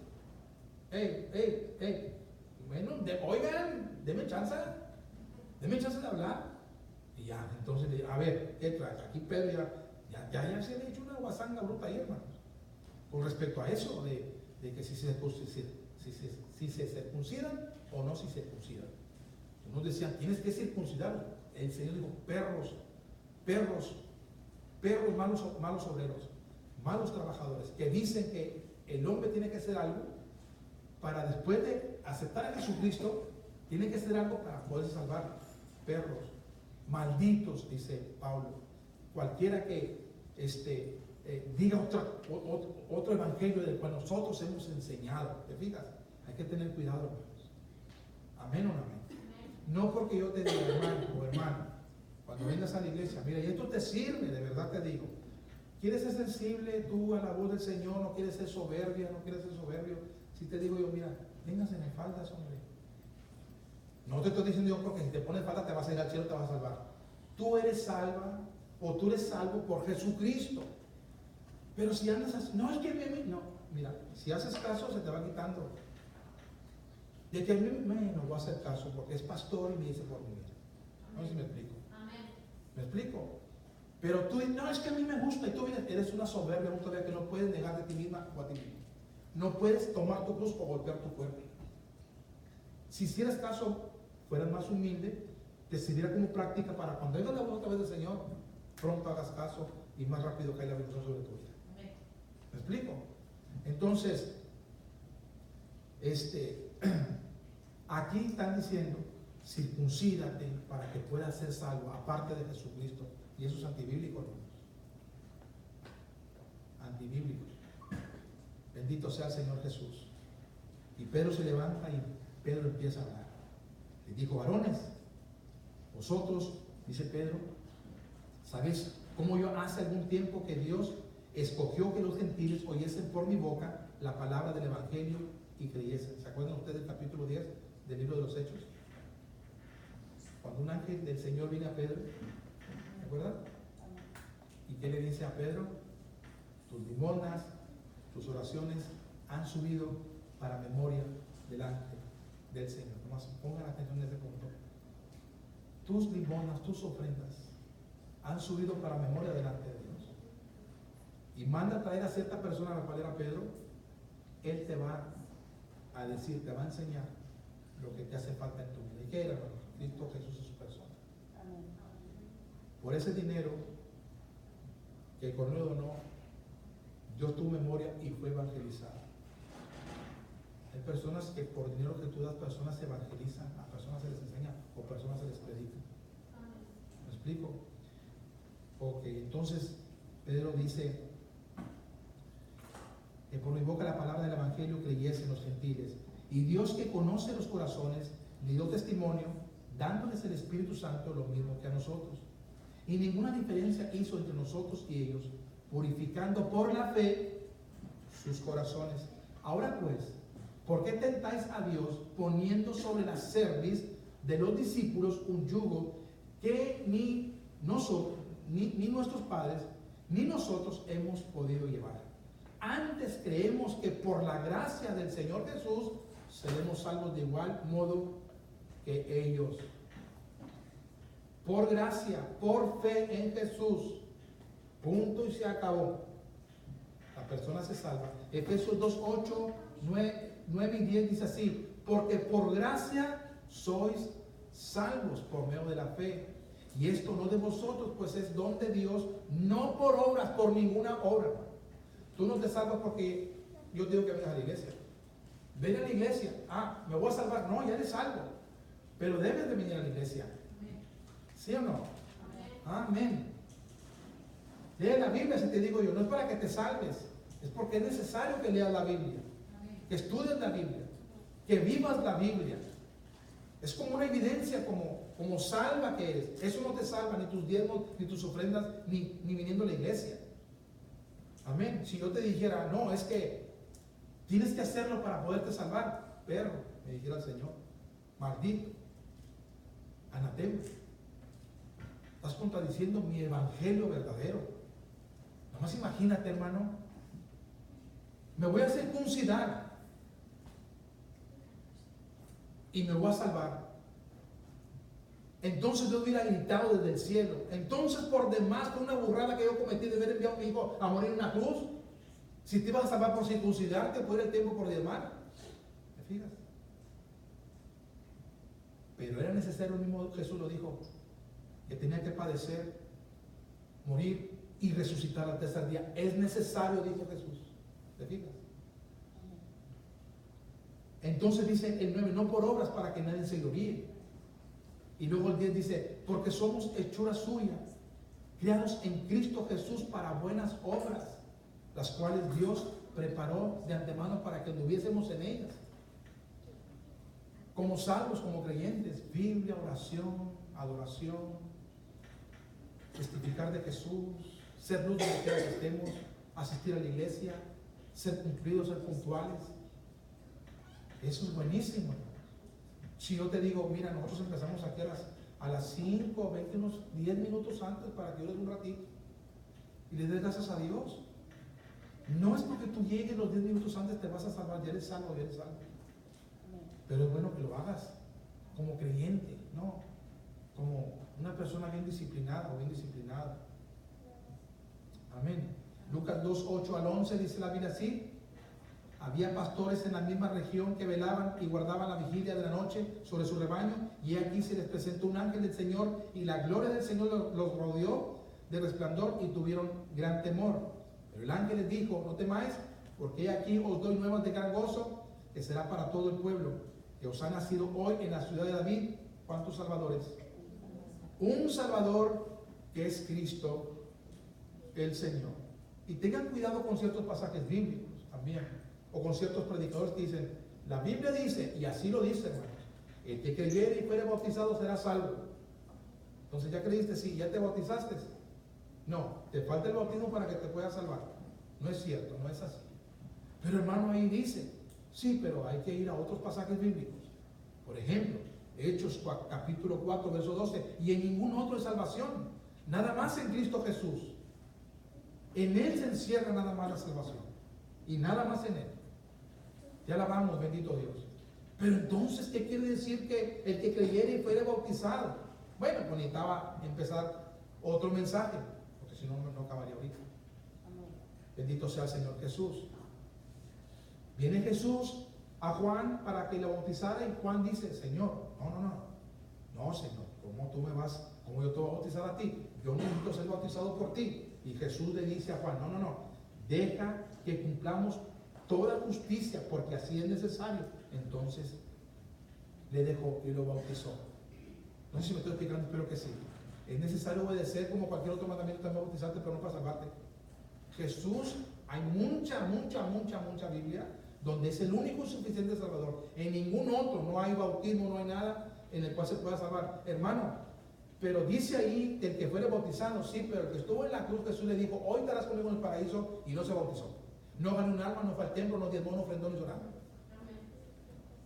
Bueno, oigan, denme chance de hablar. Y ya, entonces, a ver, ¿qué traes? Aquí Pedro ya se le ha hecho una guasanga bruta ahí, hermanos, con respecto a eso de que si se circuncidan o no se circuncidan. Unos decían: tienes que circuncidarlos. El Señor dijo: perros, malos obreros, malos trabajadores, que dicen que el hombre tiene que hacer algo para, después de aceptar a Jesucristo, tiene que hacer algo para poderse salvar. Perros, malditos, dice Pablo. Cualquiera que diga otro evangelio del cual nosotros hemos enseñado. ¿Te fijas? Hay que tener cuidado, hermanos. Amén o no amén. No porque yo te diga, hermano o hermana, cuando vengas a la iglesia, mira, y esto te sirve, de verdad te digo. ¿Quieres ser sensible tú a la voz del Señor? ¿No quieres ser soberbia? ¿No quieres ser soberbio? Si te digo yo, mira, véngase en faldas, hombre. No te estoy diciendo yo porque si te pones falda te vas a ir al cielo, te vas a salvar. Tú eres salva o tú eres salvo por Jesucristo. Pero si andas así, no, es que no, mira, si haces caso se te va quitando. De que a mí no voy a hacer caso porque es pastor y me dice por mi vida. No sé si me explico. ¿Me explico? Pero tú dices: no, es que a mí me gusta, y tú eres una soberbia, que no puedes negar de ti misma o a ti mismo. No puedes tomar tu cruz o golpear tu cuerpo. Si hicieras caso, fueras más humilde, te sirviera como práctica para cuando venga la voz otra vez del Señor, pronto hagas caso y más rápido cae la bendición sobre tu vida. ¿Me explico? Entonces, aquí están diciendo: circuncídate para que puedas ser salvo, aparte de Jesucristo. Y eso es antibíblico, hermanos. Antibíblico. Bendito sea el Señor Jesús. Y Pedro se levanta y Pedro empieza a hablar. Les dijo: varones, vosotros, dice Pedro, ¿sabéis cómo yo hace algún tiempo que Dios escogió que los gentiles oyesen por mi boca la palabra del Evangelio y creyesen? ¿Se acuerdan ustedes del capítulo 10 del libro de los Hechos? Cuando un ángel del Señor viene a Pedro, ¿se acuerdan? ¿Y qué le dice a Pedro? Tus limonas, tus oraciones han subido para memoria delante del Señor. Nomás pongan atención en ese punto. Tus limonas, tus ofrendas han subido para memoria delante de Dios. Y manda a traer a cierta persona, a la cual era Pedro. Él te va a decir, te va a enseñar lo que te hace falta en tu vida. ¿Y qué era, hermano? Cristo Jesús es su persona. Por ese dinero que Cornelio donó, Dios tuvo memoria y fue evangelizado. Hay personas que por dinero que tú das, personas se evangelizan, a personas se les enseña o personas se les predica. ¿Me explico? Ok, entonces Pedro dice que por mi boca la palabra del Evangelio creyesen los gentiles. Y Dios, que conoce los corazones, le dio testimonio, dándoles el Espíritu Santo lo mismo que a nosotros. Y ninguna diferencia hizo entre nosotros y ellos, purificando por la fe sus corazones. Ahora pues, ¿por qué tentáis a Dios poniendo sobre la cerviz de los discípulos un yugo que ni nosotros, ni nuestros padres, ni nosotros hemos podido llevar? Antes creemos que por la gracia del Señor Jesús seremos salvos de igual modo que ellos. Por gracia, por fe en Jesús. Punto y se acabó. La persona se salva. Efesios 2, 8, 9 y 10 dice así: porque por gracia sois salvos por medio de la fe. Y esto no de vosotros, pues es don de Dios, no por obras, por ninguna obra. Tú no te salvas porque yo te digo que vengas a la iglesia. Ven a la iglesia. Ah, me voy a salvar. No, ya eres salvo. Pero debes de venir a la iglesia. ¿Sí o no? Amén. Lee la Biblia, si te digo yo. No es para que te salves. Es porque es necesario que leas la Biblia. Que estudies la Biblia. Que vivas la Biblia. Es como una evidencia, como salva que eres. Eso no te salva, ni tus diezmos, ni tus ofrendas, ni viniendo a la iglesia. Amén. Si yo te dijera, no, es que tienes que hacerlo para poderte salvar, perro, me dijera el Señor, maldito. anatema. Estás contradiciendo mi evangelio verdadero. Nomás imagínate, hermano. Me voy a circuncidar y me voy a salvar. Entonces Dios hubiera gritado desde el cielo. Entonces, por demás, fue una burrada que yo cometí de haber enviado a mi hijo a morir en una cruz. Si te ibas a salvar por circuncidarte, por el tiempo por diezmar. ¿Te fijas? Pero era necesario, el mismo Jesús lo dijo, que tenía que padecer, morir y resucitar al tercer día. Es necesario, dijo Jesús. ¿Te fijas? Entonces dice el 9, no por obras para que nadie se gloríe. Y luego el 10 dice, porque somos hechuras suyas, creados en Cristo Jesús para buenas obras, las cuales Dios preparó de antemano para que anduviésemos en ellas. Como salvos, como creyentes, Biblia, oración, adoración, testificar de Jesús, ser luz donde quiera que estemos, asistir a la iglesia, ser cumplidos, ser puntuales. Eso es buenísimo. Si yo te digo, mira, nosotros empezamos aquí a las 5, 20, unos 10 minutos antes para que ores un ratito y le des gracias a Dios. No es porque tú llegues los 10 minutos antes te vas a salvar, ya eres salvo, ya eres salvo. Pero es bueno que lo hagas como creyente, no como una persona bien disciplinada o bien disciplinada. Amén. Lucas 2, 8 al 11 dice la Biblia así: había pastores en la misma región que velaban y guardaban la vigilia de la noche sobre su rebaño, y aquí se les presentó un ángel del Señor, y la gloria del Señor los rodeó de resplandor, y tuvieron gran temor. Pero el ángel les dijo: no temáis, porque aquí os doy nuevas de gran gozo, que será para todo el pueblo, que os ha nacido hoy en la ciudad de David. ¿Cuántos salvadores? Un Salvador, que es Cristo el Señor. Y tengan cuidado con ciertos pasajes bíblicos también, o con ciertos predicadores que dicen, la Biblia dice, y así lo dice, hermanos, el que creyere y fuere bautizado será salvo. Entonces, ¿ya creíste? Sí. ¿Ya te bautizaste? No, te falta el bautismo para que te puedas salvar. No es cierto, no es así. Pero, hermano, ahí dice, sí, pero hay que ir a otros pasajes bíblicos. Por ejemplo, Hechos capítulo 4, verso 12, y en ningún otro de salvación, nada más en Cristo Jesús. En Él se encierra nada más la salvación, y nada más en Él. Ya alabamos, bendito Dios. Pero entonces, ¿qué quiere decir que el que creyera y fuera bautizado? Bueno, pues necesitaba empezar otro mensaje, porque si no, no acabaría ahorita. Bendito sea el Señor Jesús. Viene Jesús a Juan para que lo bautizara, y Juan dice, Señor, no, Señor, ¿cómo tú me vas, cómo yo te voy a bautizar a ti? Yo necesito ser bautizado por ti. Y Jesús le dice a Juan, no, deja que cumplamos toda justicia, porque así es necesario. Entonces le dejó y lo bautizó. No sé si me estoy explicando, espero que sí. Es necesario obedecer como cualquier otro mandamiento, también bautizarte, pero no para salvarte. Jesús, hay mucha Biblia donde es el único y suficiente Salvador. En ningún otro no hay bautismo, no hay nada en el cual se pueda salvar. Hermano, pero dice ahí que el que fuere bautizado, sí, pero el que estuvo en la cruz, Jesús le dijo, hoy estarás conmigo en el paraíso, y no se bautizó. No ganó un alma, no fue al templo, no diezmó, no ofrendó, ni llorando.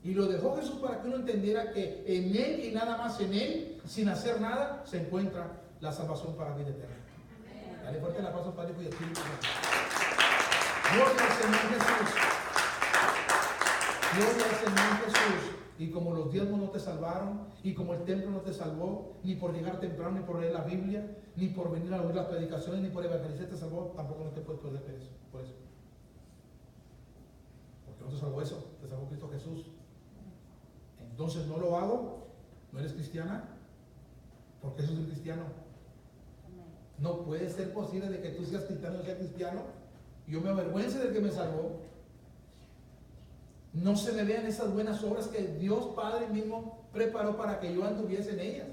Y lo dejó Jesús para que uno entendiera que en Él y nada más en Él, sin hacer nada, se encuentra la salvación para vida eterna. Dale fuerte el aplauso al Padre y Espíritu Santo. Gloria al Señor Jesús. Gloria al Señor Jesús. Y como los diezmos no te salvaron, y como el templo no te salvó, ni por llegar temprano, ni por leer la Biblia, ni por venir a oír las predicaciones, ni por evangelizar te salvó, tampoco no te puedes perder por eso. Porque no te salvó eso, te salvó Cristo Jesús. Entonces no lo hago, ¿no eres cristiana? Porque eso es un cristiano. No puede ser posible de que tú seas cristiano y no seas cristiano. Yo me avergüenzo del que me salvó. No se me vean esas buenas obras que Dios Padre mismo preparó para que yo anduviese en ellas.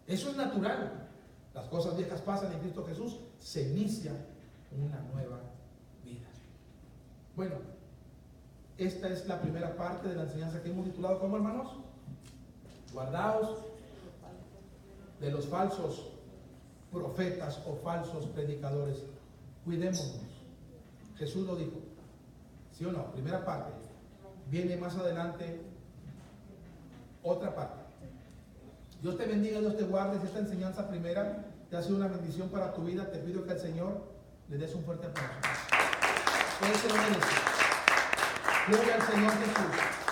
Eso es natural. Las cosas viejas pasan en Cristo Jesús. Se inicia una nueva vida. Bueno, esta es la primera parte de la enseñanza que hemos titulado, ¿cómo, hermanos? Guardaos de los falsos profetas o falsos predicadores. Cuidémonos. Jesús lo dijo. ¿Sí o no? Primera parte. Viene más adelante otra parte. Dios te bendiga, Dios te guarde. Si esta enseñanza primera te ha sido una bendición para tu vida, te pido que al Señor le des un fuerte aplauso. Él se lo merece. Gloria al Señor Jesús.